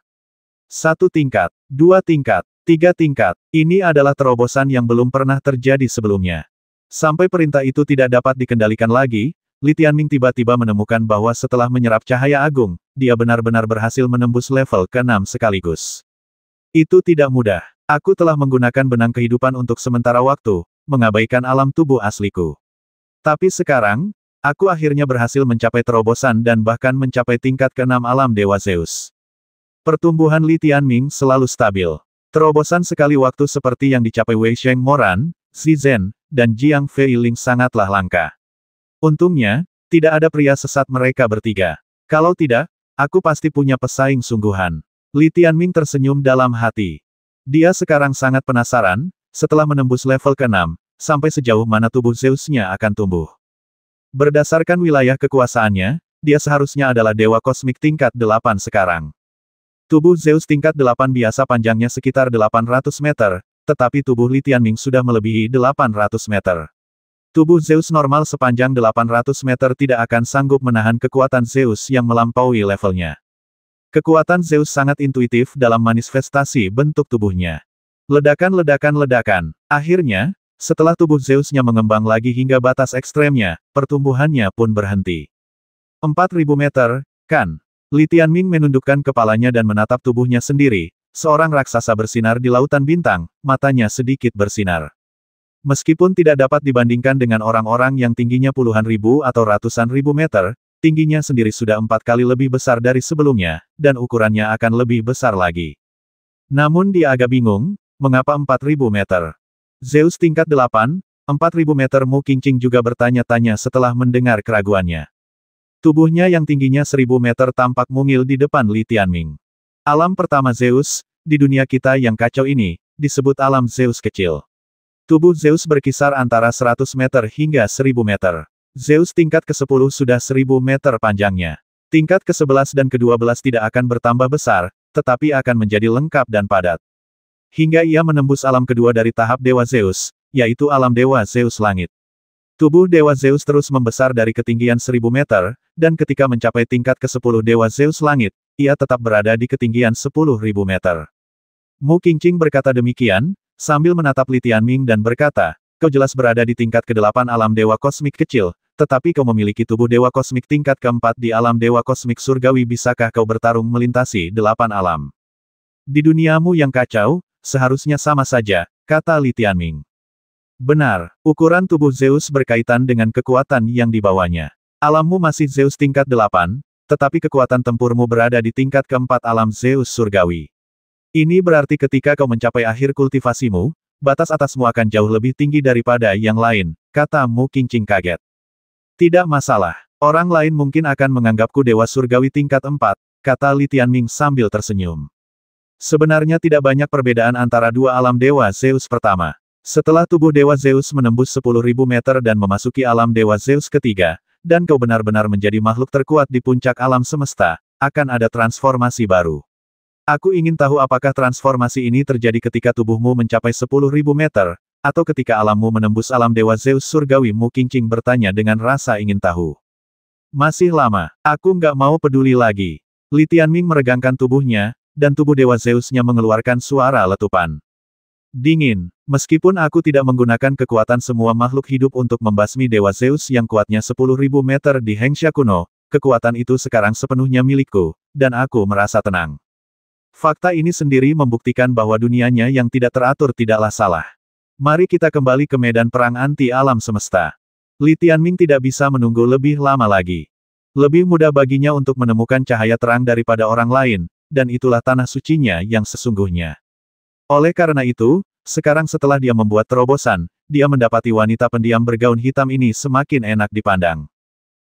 1 tingkat, 2 tingkat, 3 tingkat. Ini adalah terobosan yang belum pernah terjadi sebelumnya. Sampai perintah itu tidak dapat dikendalikan lagi, Li Tianming tiba-tiba menemukan bahwa setelah menyerap cahaya agung, dia benar-benar berhasil menembus level ke-6 sekaligus. Itu tidak mudah. Aku telah menggunakan benang kehidupan untuk sementara waktu, mengabaikan alam tubuh asliku. Tapi sekarang, aku akhirnya berhasil mencapai terobosan dan bahkan mencapai tingkat ke-6 alam Dewa Zeus. Pertumbuhan Li Tianming selalu stabil. Terobosan sekali waktu seperti yang dicapai Wei Sheng Moran, Xi Zhen, dan Jiang Feiling sangatlah langka. Untungnya, tidak ada pria sesat mereka bertiga. Kalau tidak, aku pasti punya pesaing sungguhan. Li Tianming tersenyum dalam hati. Dia sekarang sangat penasaran, setelah menembus level ke-6, sampai sejauh mana tubuh Zeus-nya akan tumbuh. Berdasarkan wilayah kekuasaannya, dia seharusnya adalah dewa kosmik tingkat 8 sekarang. Tubuh Zeus tingkat 8 biasa panjangnya sekitar 800 meter, tetapi tubuh Li Tianming sudah melebihi 800 meter. Tubuh Zeus normal sepanjang 800 meter tidak akan sanggup menahan kekuatan Zeus yang melampaui levelnya. Kekuatan Zeus sangat intuitif dalam manifestasi bentuk tubuhnya. Ledakan. Akhirnya, setelah tubuh Zeus-nya mengembang lagi hingga batas ekstremnya, pertumbuhannya pun berhenti. 4000 meter, kan? Li Tianming menundukkan kepalanya dan menatap tubuhnya sendiri, seorang raksasa bersinar di lautan bintang, matanya sedikit bersinar. Meskipun tidak dapat dibandingkan dengan orang-orang yang tingginya puluhan ribu atau ratusan ribu meter, tingginya sendiri sudah 4 kali lebih besar dari sebelumnya, dan ukurannya akan lebih besar lagi. Namun dia agak bingung, mengapa 4000 meter? Zeus tingkat 8, 4000 meter. Mu Qingqing juga bertanya-tanya setelah mendengar keraguannya. Tubuhnya yang tingginya 1000 meter tampak mungil di depan Li Tianming. Alam pertama Zeus, di dunia kita yang kacau ini, disebut alam Zeus kecil. Tubuh Zeus berkisar antara 100 meter hingga 1000 meter. Zeus tingkat ke-10 sudah 1000 meter panjangnya. Tingkat ke-11 dan ke-12 tidak akan bertambah besar, tetapi akan menjadi lengkap dan padat. Hingga ia menembus alam kedua dari tahap Dewa Zeus, yaitu alam Dewa Zeus Langit. Tubuh Dewa Zeus terus membesar dari ketinggian 1000 meter, dan ketika mencapai tingkat ke-10 Dewa Zeus Langit, ia tetap berada di ketinggian 10.000 meter. Mu Qingqing berkata demikian, sambil menatap Li Tianming dan berkata, kau jelas berada di tingkat ke-8 alam Dewa Kosmik kecil, tetapi kau memiliki tubuh Dewa Kosmik tingkat ke-4 di alam Dewa Kosmik Surgawi. Bisakah kau bertarung melintasi 8 alam? Di duniamu yang kacau, seharusnya sama saja, kata Li Tianming. Benar, ukuran tubuh Zeus berkaitan dengan kekuatan yang dibawanya. Alammu masih Zeus tingkat 8, tetapi kekuatan tempurmu berada di tingkat ke-4 alam Zeus Surgawi. Ini berarti ketika kau mencapai akhir kultivasimu, batas atasmu akan jauh lebih tinggi daripada yang lain, kata Mu Qingqing kaget. Tidak masalah, orang lain mungkin akan menganggapku Dewa Surgawi tingkat 4, kata Li Tianming sambil tersenyum. Sebenarnya tidak banyak perbedaan antara dua alam Dewa Zeus pertama. Setelah tubuh Dewa Zeus menembus 10.000 meter dan memasuki alam Dewa Zeus ketiga, dan kau benar-benar menjadi makhluk terkuat di puncak alam semesta, akan ada transformasi baru. Aku ingin tahu apakah transformasi ini terjadi ketika tubuhmu mencapai 10.000 meter, atau ketika alammu menembus alam Dewa Zeus Surgawi. Mu Qingqing bertanya dengan rasa ingin tahu. Masih lama, aku nggak mau peduli lagi. Li Tianming meregangkan tubuhnya, dan tubuh Dewa Zeus-nya mengeluarkan suara letupan. Dingin. Meskipun aku tidak menggunakan kekuatan semua makhluk hidup untuk membasmi Dewa Zeus yang kuatnya 10.000 meter di Hengsha kuno, kekuatan itu sekarang sepenuhnya milikku, dan aku merasa tenang. Fakta ini sendiri membuktikan bahwa dunianya yang tidak teratur tidaklah salah. Mari kita kembali ke medan perang anti alam semesta. Li Tianming tidak bisa menunggu lebih lama lagi. Lebih mudah baginya untuk menemukan cahaya terang daripada orang lain, dan itulah tanah sucinya yang sesungguhnya. Oleh karena itu, sekarang setelah dia membuat terobosan, dia mendapati wanita pendiam bergaun hitam ini semakin enak dipandang.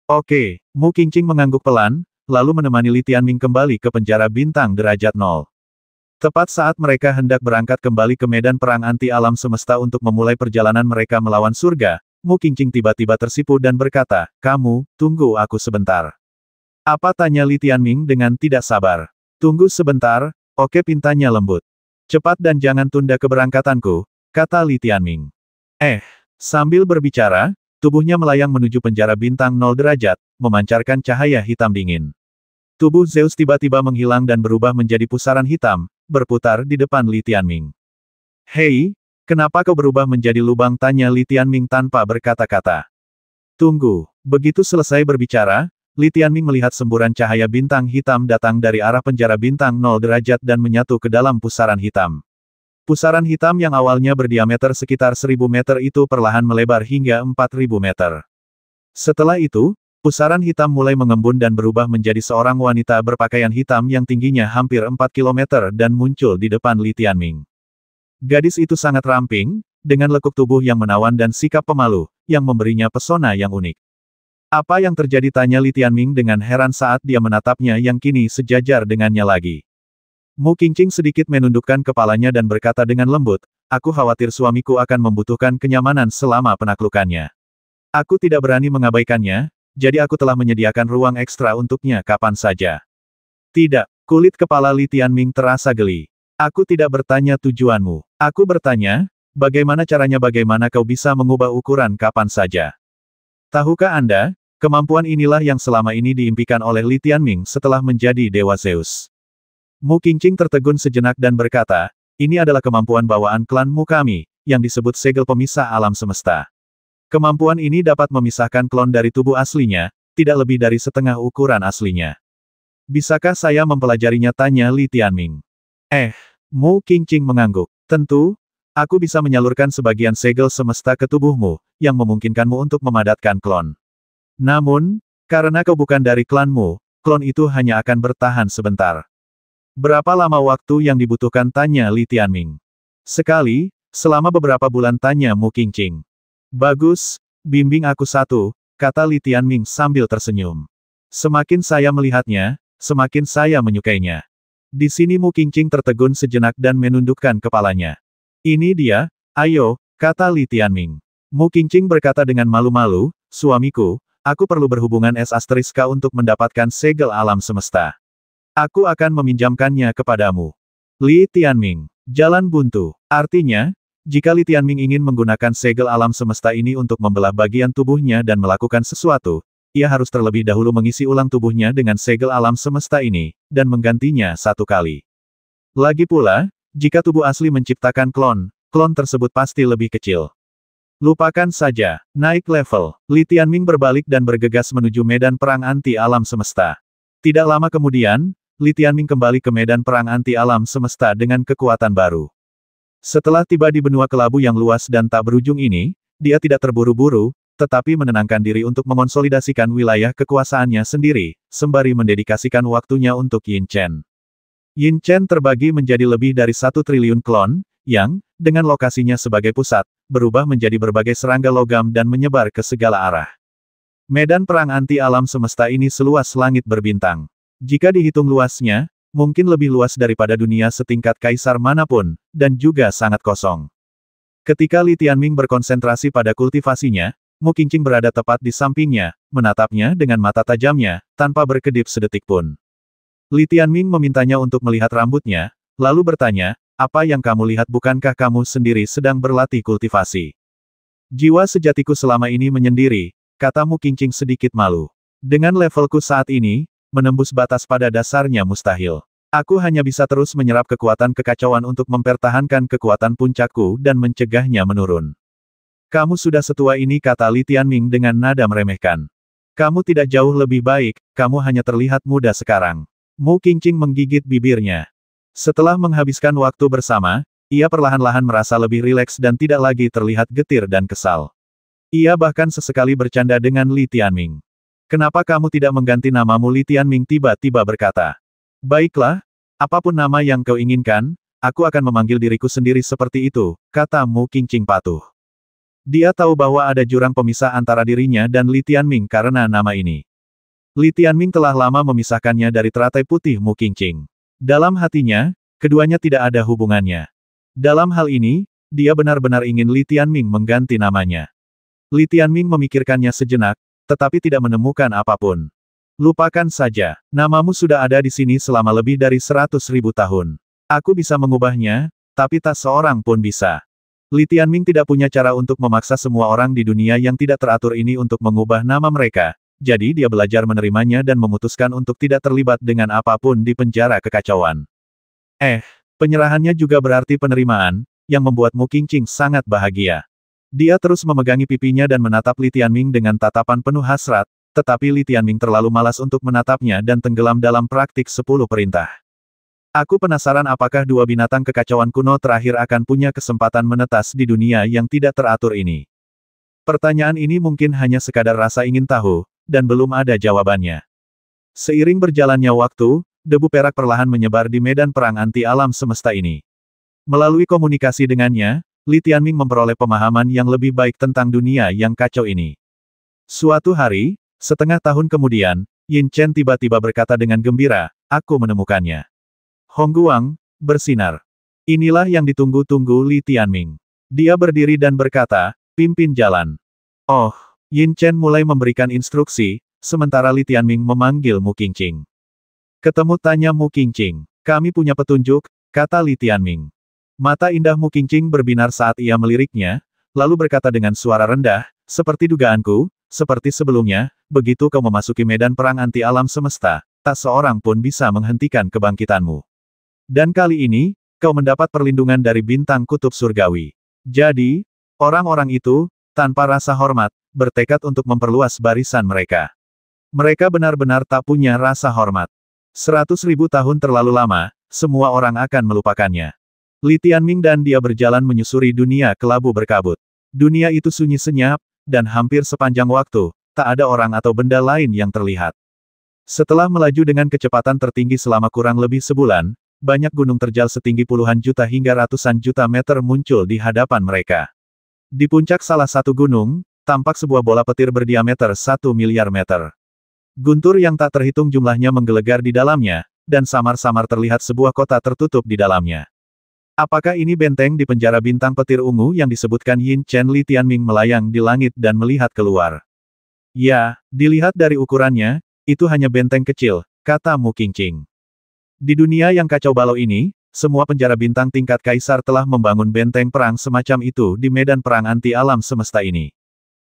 Oke, Mu Qingqing mengangguk pelan, lalu menemani Li Tianming kembali ke penjara bintang derajat 0. Tepat saat mereka hendak berangkat kembali ke medan perang anti alam semesta untuk memulai perjalanan mereka melawan surga, Mu Qingqing tiba-tiba tersipu dan berkata, kamu, tunggu aku sebentar. Apa, tanya Li Tianming dengan tidak sabar. Tunggu sebentar, oke, pintanya lembut. Cepat dan jangan tunda keberangkatanku, kata Li Tianming. Sambil berbicara, tubuhnya melayang menuju penjara bintang 0 derajat, memancarkan cahaya hitam dingin. Tubuh Zeus tiba-tiba menghilang dan berubah menjadi pusaran hitam, berputar di depan Li Tianming. Hei, kenapa kau berubah menjadi lubang, tanya Li Tianming tanpa berkata-kata. Tunggu, begitu selesai berbicara, Li Tianming melihat semburan cahaya bintang hitam datang dari arah penjara bintang 0 derajat dan menyatu ke dalam pusaran hitam. Pusaran hitam yang awalnya berdiameter sekitar 1000 meter itu perlahan melebar hingga 4000 meter. Setelah itu, pusaran hitam mulai mengembun dan berubah menjadi seorang wanita berpakaian hitam yang tingginya hampir 4 kilometer dan muncul di depan Li Tianming. Gadis itu sangat ramping, dengan lekuk tubuh yang menawan dan sikap pemalu, yang memberinya pesona yang unik. Apa yang terjadi, tanya Li Tianming dengan heran saat dia menatapnya yang kini sejajar dengannya lagi. Mu Qingqing sedikit menundukkan kepalanya dan berkata dengan lembut, aku khawatir suamiku akan membutuhkan kenyamanan selama penaklukannya. Aku tidak berani mengabaikannya, jadi aku telah menyediakan ruang ekstra untuknya kapan saja. Tidak, kulit kepala Li Tianming terasa geli. Aku tidak bertanya tujuanmu. Aku bertanya, bagaimana caranya, bagaimana kau bisa mengubah ukuran kapan saja. Tahukah Anda, kemampuan inilah yang selama ini diimpikan oleh Li Tianming setelah menjadi Dewa Zeus. Mu Qingqing tertegun sejenak dan berkata, ini adalah kemampuan bawaan klan Mu kami, yang disebut segel pemisah alam semesta. Kemampuan ini dapat memisahkan klon dari tubuh aslinya, tidak lebih dari setengah ukuran aslinya. Bisakah saya mempelajarinya, tanya Li Tianming. Mu Qingqing mengangguk. Tentu, aku bisa menyalurkan sebagian segel semesta ke tubuhmu, yang memungkinkanmu untuk memadatkan klon. Namun, karena kau bukan dari klanmu, klon itu hanya akan bertahan sebentar. Berapa lama waktu yang dibutuhkan, tanya Li Tianming. Sekali, selama beberapa bulan, tanya Mu Qingqing. Bagus, bimbing aku satu, kata Li Tianming sambil tersenyum. Semakin saya melihatnya, semakin saya menyukainya. Di sini Mu Qingqing tertegun sejenak dan menundukkan kepalanya. Ini dia, ayo, kata Li Tianming. Mu Qingqing berkata dengan malu-malu, suamiku, aku perlu berhubungan S** untuk mendapatkan segel alam semesta. Aku akan meminjamkannya kepadamu. Li Tianming. Jalan buntu. Artinya, jika Li Tianming ingin menggunakan segel alam semesta ini untuk membelah bagian tubuhnya dan melakukan sesuatu, ia harus terlebih dahulu mengisi ulang tubuhnya dengan segel alam semesta ini, dan menggantinya satu kali. Lagi pula, jika tubuh asli menciptakan klon, klon tersebut pasti lebih kecil. Lupakan saja. Naik level. Li Tianming berbalik dan bergegas menuju medan perang anti alam semesta. Tidak lama kemudian, Li Tianming kembali ke medan perang anti alam semesta dengan kekuatan baru. Setelah tiba di benua kelabu yang luas dan tak berujung ini, dia tidak terburu-buru, tetapi menenangkan diri untuk mengonsolidasikan wilayah kekuasaannya sendiri, sembari mendedikasikan waktunya untuk Yin Chen. Yin Chen terbagi menjadi lebih dari 1 triliun klon, yang, dengan lokasinya sebagai pusat, berubah menjadi berbagai serangga logam dan menyebar ke segala arah. Medan perang anti alam semesta ini seluas langit berbintang. Jika dihitung luasnya, mungkin lebih luas daripada dunia setingkat kaisar manapun, dan juga sangat kosong. Ketika Li Tianming berkonsentrasi pada kultivasinya, Mu Qingqing berada tepat di sampingnya, menatapnya dengan mata tajamnya, tanpa berkedip sedetik pun. Li Tianming memintanya untuk melihat rambutnya, lalu bertanya, apa yang kamu lihat, bukankah kamu sendiri sedang berlatih kultivasi? Jiwa sejatiku selama ini menyendiri, kata Mu Qingqing sedikit malu. Dengan levelku saat ini, menembus batas pada dasarnya mustahil. Aku hanya bisa terus menyerap kekuatan kekacauan untuk mempertahankan kekuatan puncakku dan mencegahnya menurun. Kamu sudah setua ini, kata Li Tianming dengan nada meremehkan. Kamu tidak jauh lebih baik, kamu hanya terlihat muda sekarang. Mu Qingqing menggigit bibirnya. Setelah menghabiskan waktu bersama, ia perlahan-lahan merasa lebih rileks dan tidak lagi terlihat getir dan kesal. Ia bahkan sesekali bercanda dengan Li Tianming. Kenapa kamu tidak mengganti namamu? Li Tianming tiba-tiba berkata. Baiklah, apapun nama yang kau inginkan, aku akan memanggil diriku sendiri seperti itu, kata Mu Qingqing patuh. Dia tahu bahwa ada jurang pemisah antara dirinya dan Li Tianming karena nama ini. Li Tianming telah lama memisahkannya dari teratai putih Mu Qingqing. Dalam hatinya, keduanya tidak ada hubungannya. Dalam hal ini, dia benar-benar ingin Li Tianming mengganti namanya. Li Tianming memikirkannya sejenak, tetapi tidak menemukan apapun. Lupakan saja, namamu sudah ada di sini selama lebih dari 100.000 tahun. Aku bisa mengubahnya, tapi tak seorang pun bisa. Li Tianming tidak punya cara untuk memaksa semua orang di dunia yang tidak teratur ini untuk mengubah nama mereka, jadi dia belajar menerimanya dan memutuskan untuk tidak terlibat dengan apapun di penjara kekacauan. Penyerahannya juga berarti penerimaan, yang membuat Mu Qingqing sangat bahagia. Dia terus memegangi pipinya dan menatap Li Tianming dengan tatapan penuh hasrat, tetapi Li Tianming terlalu malas untuk menatapnya dan tenggelam dalam praktik 10 perintah. Aku penasaran apakah dua binatang kekacauan kuno terakhir akan punya kesempatan menetas di dunia yang tidak teratur ini. Pertanyaan ini mungkin hanya sekadar rasa ingin tahu, dan belum ada jawabannya. Seiring berjalannya waktu, debu perak perlahan menyebar di medan perang anti alam semesta ini. Melalui komunikasi dengannya, Li Tianming memperoleh pemahaman yang lebih baik tentang dunia yang kacau ini. Suatu hari, setengah tahun kemudian, Yin Chen tiba-tiba berkata dengan gembira, "Aku menemukannya." Hongguang bersinar. Inilah yang ditunggu-tunggu Li Tianming. Dia berdiri dan berkata, "Pimpin jalan." Oh, Yin Chen mulai memberikan instruksi, sementara Li Tianming memanggil Mu Qingqing. "Ketemu," tanya Mu Qingqing. "Kami punya petunjuk," kata Li Tianming. Mata indah Mu Qingqing berbinar saat ia meliriknya, lalu berkata dengan suara rendah, "Seperti dugaanku, seperti sebelumnya, begitu kau memasuki medan perang anti alam semesta, tak seorang pun bisa menghentikan kebangkitanmu. Dan kali ini, kau mendapat perlindungan dari bintang kutub surgawi. Jadi, orang-orang itu, tanpa rasa hormat, bertekad untuk memperluas barisan mereka. Mereka benar-benar tak punya rasa hormat. 100.000 tahun terlalu lama, semua orang akan melupakannya." Li Tianming dan dia berjalan menyusuri dunia kelabu berkabut. Dunia itu sunyi senyap, dan hampir sepanjang waktu, tak ada orang atau benda lain yang terlihat. Setelah melaju dengan kecepatan tertinggi selama kurang lebih sebulan, banyak gunung terjal setinggi puluhan juta hingga ratusan juta meter muncul di hadapan mereka. Di puncak salah satu gunung, tampak sebuah bola petir berdiameter 1 miliar meter. Guntur yang tak terhitung jumlahnya menggelegar di dalamnya, dan samar-samar terlihat sebuah kota tertutup di dalamnya. Apakah ini benteng di penjara bintang petir ungu yang disebutkan Yin Chen? Li Tianming melayang di langit dan melihat keluar. "Ya, dilihat dari ukurannya, itu hanya benteng kecil," kata Mu Qingqing. "Di dunia yang kacau balau ini, semua penjara bintang tingkat kaisar telah membangun benteng perang semacam itu di medan perang anti alam semesta ini.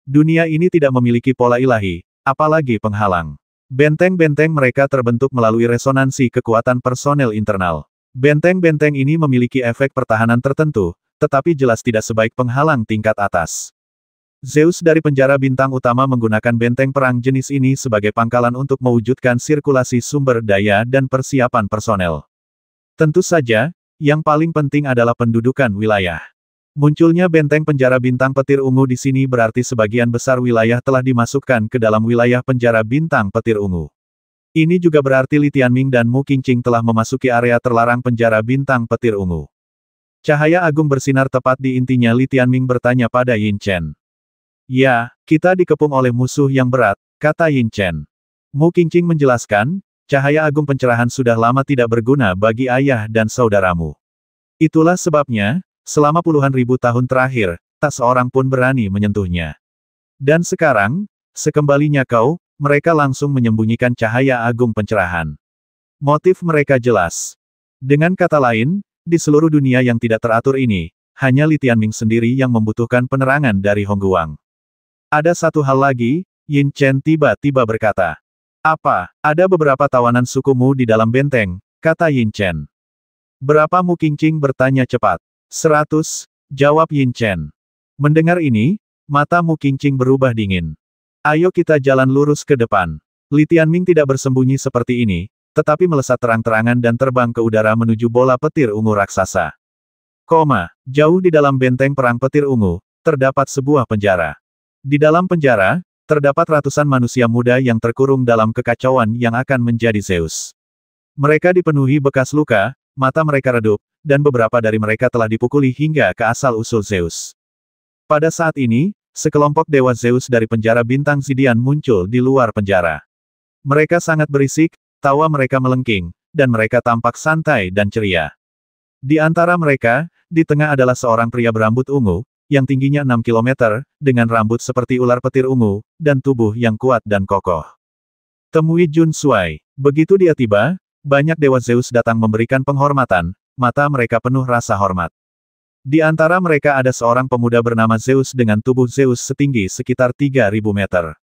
Dunia ini tidak memiliki pola ilahi, apalagi penghalang. Benteng-benteng mereka terbentuk melalui resonansi kekuatan personel internal. Benteng-benteng ini memiliki efek pertahanan tertentu, tetapi jelas tidak sebaik penghalang tingkat atas. Zeus dari penjara bintang utama menggunakan benteng perang jenis ini sebagai pangkalan untuk mewujudkan sirkulasi sumber daya dan persiapan personel. Tentu saja, yang paling penting adalah pendudukan wilayah. Munculnya benteng penjara bintang petir ungu di sini berarti sebagian besar wilayah telah dimasukkan ke dalam wilayah penjara bintang petir ungu. Ini juga berarti Li Tianming dan Mu Qingqing telah memasuki area terlarang penjara bintang petir ungu." Cahaya agung bersinar tepat di intinya. Li Tianming bertanya pada Yin Chen. "Ya, kita dikepung oleh musuh yang berat," kata Yin Chen. Mu Qingqing menjelaskan, "Cahaya agung pencerahan sudah lama tidak berguna bagi ayah dan saudaramu. Itulah sebabnya, selama puluhan ribu tahun terakhir, tak seorang pun berani menyentuhnya. Dan sekarang, sekembalinya kau, mereka langsung menyembunyikan cahaya agung pencerahan. Motif mereka jelas. Dengan kata lain, di seluruh dunia yang tidak teratur ini, hanya Li Tianming sendiri yang membutuhkan penerangan dari Hongguang." "Ada satu hal lagi," Yin Chen tiba-tiba berkata. "Apa? Ada beberapa tawanan sukumu di dalam benteng," kata Yin Chen. "Berapa?" Mu Qingqing bertanya cepat. 100, jawab Yin Chen. Mendengar ini, mata Mu Qingqing berubah dingin. "Ayo kita jalan lurus ke depan." Li Tianming tidak bersembunyi seperti ini, tetapi melesat terang-terangan dan terbang ke udara menuju bola petir ungu raksasa. Jauh di dalam benteng perang petir ungu, terdapat sebuah penjara. Di dalam penjara, terdapat ratusan manusia muda yang terkurung dalam kekacauan yang akan menjadi Zeus. Mereka dipenuhi bekas luka, mata mereka redup, dan beberapa dari mereka telah dipukuli hingga ke asal-usul Zeus. Pada saat ini, sekelompok dewa Zeus dari penjara bintang Zidian muncul di luar penjara. Mereka sangat berisik, tawa mereka melengking, dan mereka tampak santai dan ceria. Di antara mereka, di tengah adalah seorang pria berambut ungu, yang tingginya 6 km, dengan rambut seperti ular petir ungu, dan tubuh yang kuat dan kokoh. "Temui Jun Shuai." Begitu dia tiba, banyak dewa Zeus datang memberikan penghormatan, mata mereka penuh rasa hormat. Di antara mereka ada seorang pemuda bernama Zeus dengan tubuh Zeus setinggi sekitar 3.000 meter.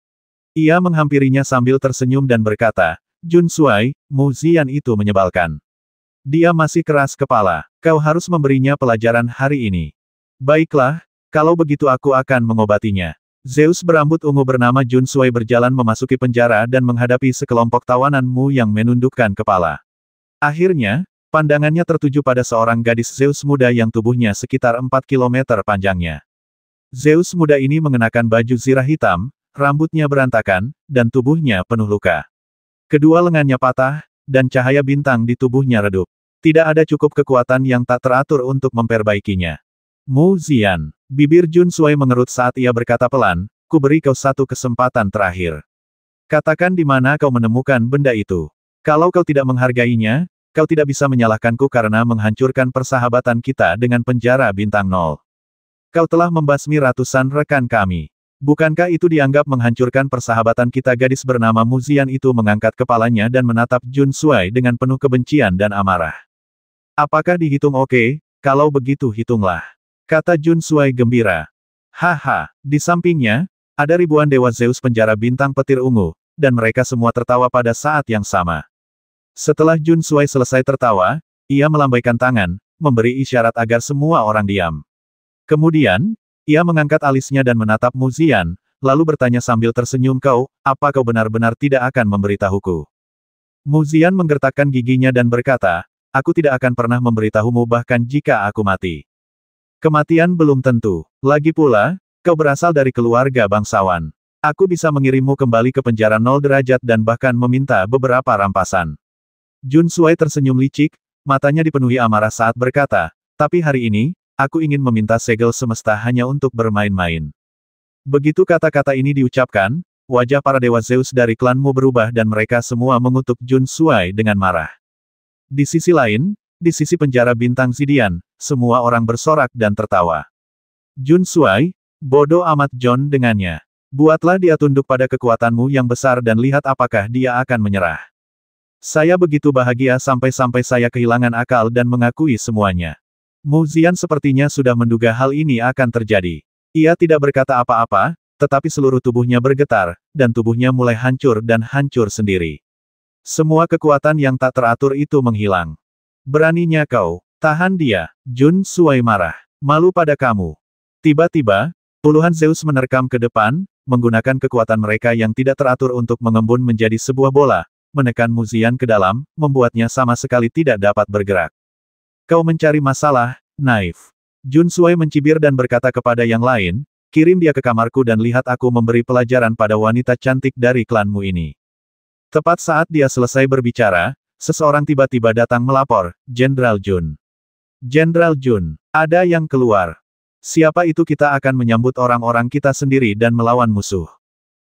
Ia menghampirinya sambil tersenyum dan berkata, "Jun Shuai, Mu Ziyan itu menyebalkan. Dia masih keras kepala. Kau harus memberinya pelajaran hari ini." "Baiklah, kalau begitu aku akan mengobatinya." Zeus berambut ungu bernama Jun Shuai berjalan memasuki penjara dan menghadapi sekelompok tawanan Mu yang menundukkan kepala. Akhirnya, Pandangannya tertuju pada seorang gadis Zeus muda yang tubuhnya sekitar 4 kilometer panjangnya. Zeus muda ini mengenakan baju zirah hitam, rambutnya berantakan, dan tubuhnya penuh luka. Kedua lengannya patah, dan cahaya bintang di tubuhnya redup. Tidak ada cukup kekuatan yang tak teratur untuk memperbaikinya. Mu Zian, bibir Jun Sui mengerut saat ia berkata pelan, ku beri kau satu kesempatan terakhir. Katakan di mana kau menemukan benda itu. Kalau kau tidak menghargainya, kau tidak bisa menyalahkanku karena menghancurkan persahabatan kita dengan penjara bintang 0. Kau telah membasmi ratusan rekan kami. Bukankah itu dianggap menghancurkan persahabatan kita? Gadis bernama Mu Zian itu mengangkat kepalanya dan menatap Jun Sui dengan penuh kebencian dan amarah. Apakah dihitung oke? Kalau begitu hitunglah. Kata Jun Sui gembira. Haha, di sampingnya, ada ribuan dewa Zeus penjara bintang petir ungu, dan mereka semua tertawa pada saat yang sama. Setelah Jun Sui selesai tertawa, ia melambaikan tangan, memberi isyarat agar semua orang diam. Kemudian, ia mengangkat alisnya dan menatap Mu Zian, lalu bertanya sambil tersenyum, apa kau benar-benar tidak akan memberitahuku? Mu Zian menggertakkan giginya dan berkata, aku tidak akan pernah memberitahumu bahkan jika aku mati. Kematian belum tentu. Lagi pula, kau berasal dari keluarga bangsawan. Aku bisa mengirimmu kembali ke penjara 0 derajat dan bahkan meminta beberapa rampasan. Jun Sui tersenyum licik, matanya dipenuhi amarah saat berkata, tapi hari ini, aku ingin meminta segel semesta hanya untuk bermain-main. Begitu kata-kata ini diucapkan, wajah para dewa Zeus dari klanmu berubah dan mereka semua mengutuk Jun Sui dengan marah. Di sisi lain, di sisi penjara bintang Zidian, semua orang bersorak dan tertawa. Jun Sui, bodoh amat John dengannya. Buatlah dia tunduk pada kekuatanmu yang besar dan lihat apakah dia akan menyerah. Saya begitu bahagia sampai-sampai saya kehilangan akal dan mengakui semuanya. Mu Zian sepertinya sudah menduga hal ini akan terjadi. Ia tidak berkata apa-apa, tetapi seluruh tubuhnya bergetar, dan tubuhnya mulai hancur dan hancur sendiri. Semua kekuatan yang tak teratur itu menghilang. Beraninya kau, tahan dia. Jun Sui marah. Malu pada kamu. Tiba-tiba, puluhan Zeus menerkam ke depan, menggunakan kekuatan mereka yang tidak teratur untuk mengembun menjadi sebuah bola, menekan Mu Zian ke dalam, membuatnya sama sekali tidak dapat bergerak. Kau mencari masalah, naif. Jun Sui mencibir dan berkata kepada yang lain, kirim dia ke kamarku dan lihat aku memberi pelajaran pada wanita cantik dari klanmu ini. Tepat saat dia selesai berbicara, seseorang tiba-tiba datang melapor, Jenderal Jun. Jenderal Jun, ada yang keluar. Siapa itu? Kita akan menyambut orang-orang kita sendiri dan melawan musuh.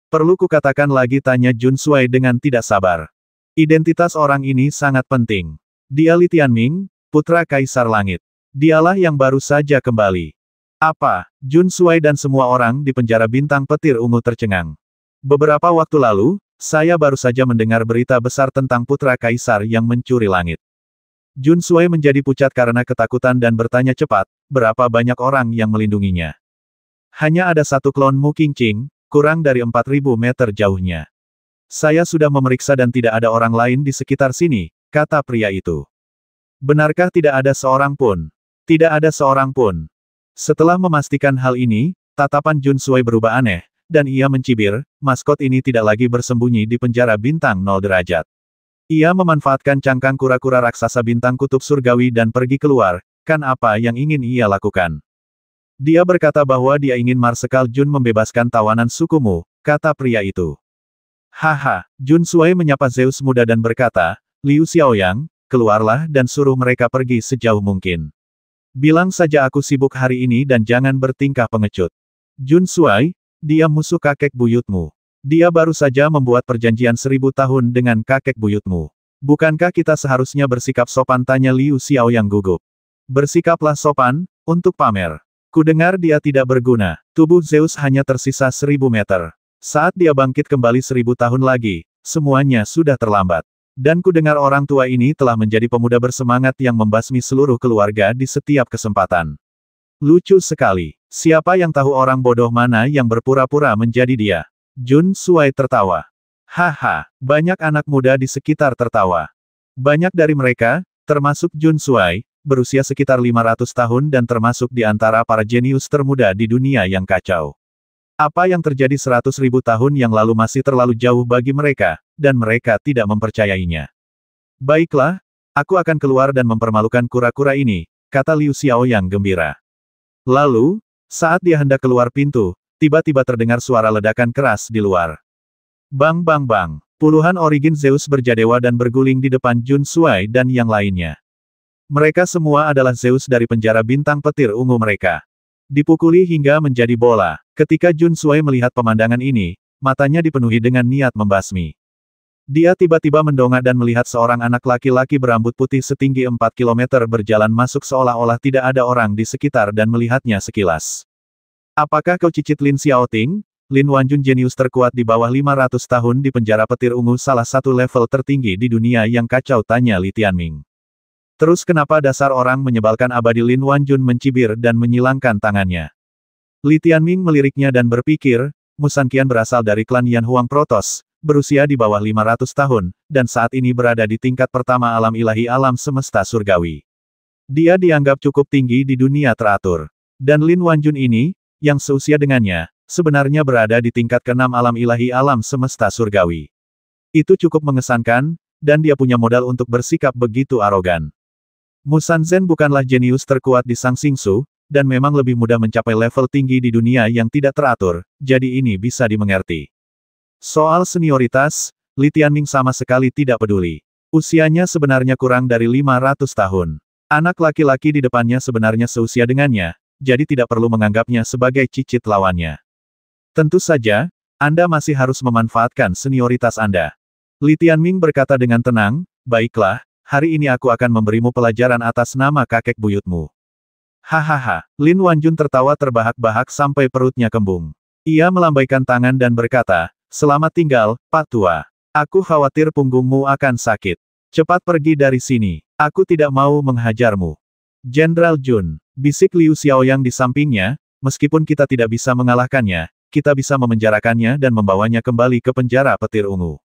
Perlu kukatakan lagi? Tanya Jun Sui dengan tidak sabar. Identitas orang ini sangat penting. Dia Li Tianming, putra Kaisar Langit. Dialah yang baru saja kembali. Apa? Jun Sui dan semua orang di penjara bintang petir ungu tercengang. Beberapa waktu lalu, saya baru saja mendengar berita besar tentang putra Kaisar yang mencuri langit. Jun Sui menjadi pucat karena ketakutan dan bertanya cepat, berapa banyak orang yang melindunginya? Hanya ada satu klon Mu Qingqing, kurang dari 4.000 meter jauhnya. Saya sudah memeriksa dan tidak ada orang lain di sekitar sini, kata pria itu. Benarkah tidak ada seorang pun? Tidak ada seorang pun. Setelah memastikan hal ini, tatapan Jun Sui berubah aneh, dan ia mencibir, maskot ini tidak lagi bersembunyi di penjara bintang 0 derajat. Ia memanfaatkan cangkang kura-kura raksasa bintang kutub surgawi dan pergi keluar, kan apa yang ingin ia lakukan? Dia berkata bahwa dia ingin Marsekal Jun membebaskan tawanan sukumu, kata pria itu. Haha, Jun Sui menyapa Zeus muda dan berkata, Liu Xiaoyang, keluarlah dan suruh mereka pergi sejauh mungkin. Bilang saja aku sibuk hari ini dan jangan bertingkah pengecut. Jun Sui, dia musuh kakek buyutmu. Dia baru saja membuat perjanjian 1000 tahun dengan kakek buyutmu. Bukankah kita seharusnya bersikap sopan? Tanya Liu Xiaoyang gugup. Bersikaplah sopan, untuk pamer. Kudengar dia tidak berguna. Tubuh Zeus hanya tersisa 1000 meter. Saat dia bangkit kembali 1000 tahun lagi, semuanya sudah terlambat. Dan kudengar orang tua ini telah menjadi pemuda bersemangat yang membasmi seluruh keluarga di setiap kesempatan. Lucu sekali. Siapa yang tahu orang bodoh mana yang berpura-pura menjadi dia? Jun Sui tertawa. Haha, banyak anak muda di sekitar tertawa. Banyak dari mereka, termasuk Jun Sui, berusia sekitar 500 tahun dan termasuk di antara para jenius termuda di dunia yang kacau. Apa yang terjadi 100.000 tahun yang lalu masih terlalu jauh bagi mereka, dan mereka tidak mempercayainya. Baiklah, Aku akan keluar dan mempermalukan kura-kura ini, kata Liu Xiaoyang gembira. Lalu, saat dia hendak keluar pintu, tiba-tiba terdengar suara ledakan keras di luar. Bang bang bang. Puluhan origin Zeus berjadewa dan berguling di depan Jun Shuai dan yang lainnya. Mereka semua adalah Zeus dari penjara bintang petir ungu mereka. Dipukuli hingga menjadi bola. Ketika Jun Shuai melihat pemandangan ini, matanya dipenuhi dengan niat membasmi. Dia tiba-tiba mendongak dan melihat seorang anak laki-laki berambut putih setinggi 4 km berjalan masuk seolah-olah tidak ada orang di sekitar dan melihatnya sekilas. Apakah kau cicit Lin Xiaoting? Lin Wanjun jenius terkuat di bawah 500 tahun di penjara petir ungu salah satu level tertinggi di dunia yang kacau, tanya Li Tianming. Terus kenapa dasar orang menyebalkan, abadi Lin Wanjun mencibir dan menyilangkan tangannya. Li Tianming meliriknya dan berpikir, Musan Qian berasal dari klan Yan Huang Protoss, berusia di bawah 500 tahun, dan saat ini berada di tingkat pertama alam ilahi alam semesta surgawi. Dia dianggap cukup tinggi di dunia teratur. Dan Lin Wanjun ini, yang seusia dengannya, sebenarnya berada di tingkat ke-6 alam ilahi alam semesta surgawi. Itu cukup mengesankan, dan dia punya modal untuk bersikap begitu arogan. Musan Zhen bukanlah jenius terkuat di Sang Xingsu, dan memang lebih mudah mencapai level tinggi di dunia yang tidak teratur, jadi ini bisa dimengerti. Soal senioritas, Li Tianming sama sekali tidak peduli. Usianya sebenarnya kurang dari 500 tahun. Anak laki-laki di depannya sebenarnya seusia dengannya, jadi tidak perlu menganggapnya sebagai cicit lawannya. Tentu saja, Anda masih harus memanfaatkan senioritas Anda. Li Tianming berkata dengan tenang, baiklah, hari ini aku akan memberimu pelajaran atas nama kakek buyutmu. Hahaha, Lin Wanjun tertawa terbahak-bahak sampai perutnya kembung. Ia melambaikan tangan dan berkata, selamat tinggal, Pak Tua. Aku khawatir punggungmu akan sakit. Cepat pergi dari sini. Aku tidak mau menghajarmu. Jenderal Jun, bisik Liu Xiaoyang di sampingnya, meskipun kita tidak bisa mengalahkannya, kita bisa memenjarakannya dan membawanya kembali ke penjara petir ungu.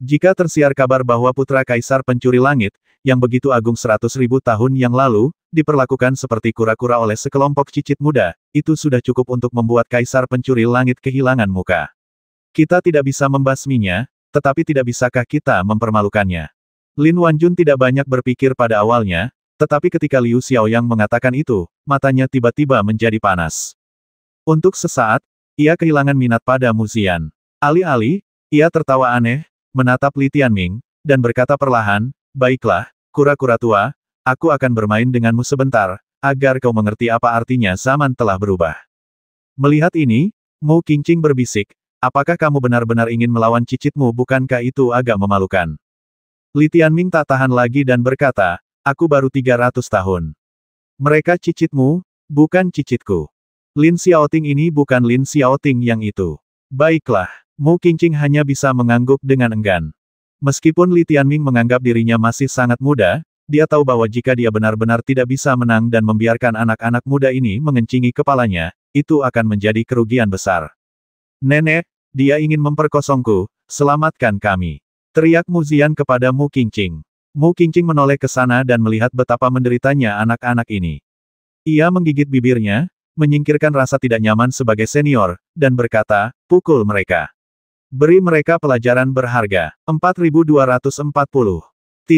Jika tersiar kabar bahwa putra Kaisar Pencuri Langit, yang begitu agung 100.000 tahun yang lalu, diperlakukan seperti kura-kura oleh sekelompok cicit muda, itu sudah cukup untuk membuat Kaisar Pencuri Langit kehilangan muka. Kita tidak bisa membasminya, tetapi tidak bisakah kita mempermalukannya? Lin Wanjun tidak banyak berpikir pada awalnya, tetapi ketika Liu Xiaoyang mengatakan itu, matanya tiba-tiba menjadi panas. Untuk sesaat, ia kehilangan minat pada Mu Xian. Alih-alih, ia tertawa aneh, menatap Li Tianming, dan berkata perlahan, baiklah, kura-kura tua, aku akan bermain denganmu sebentar, agar kau mengerti apa artinya zaman telah berubah. Melihat ini, Mu Qingqing berbisik, apakah kamu benar-benar ingin melawan cicitmu, bukankah itu agak memalukan? Li Tianming tak tahan lagi dan berkata, aku baru 300 tahun. Mereka cicitmu, bukan cicitku. Lin Xiaoting ini bukan Lin Xiaoting yang itu. Baiklah, Mu Qingqing hanya bisa mengangguk dengan enggan. Meskipun Li Tianming menganggap dirinya masih sangat muda, dia tahu bahwa jika dia benar-benar tidak bisa menang dan membiarkan anak-anak muda ini mengencingi kepalanya, itu akan menjadi kerugian besar. Nenek, dia ingin memperkosongku, selamatkan kami. Teriak Mu Xian kepada Mu Qingqing. Mu Qingqing menoleh ke sana dan melihat betapa menderitanya anak-anak ini. Ia menggigit bibirnya, menyingkirkan rasa tidak nyaman sebagai senior, dan berkata, pukul mereka. Beri mereka pelajaran berharga. 4240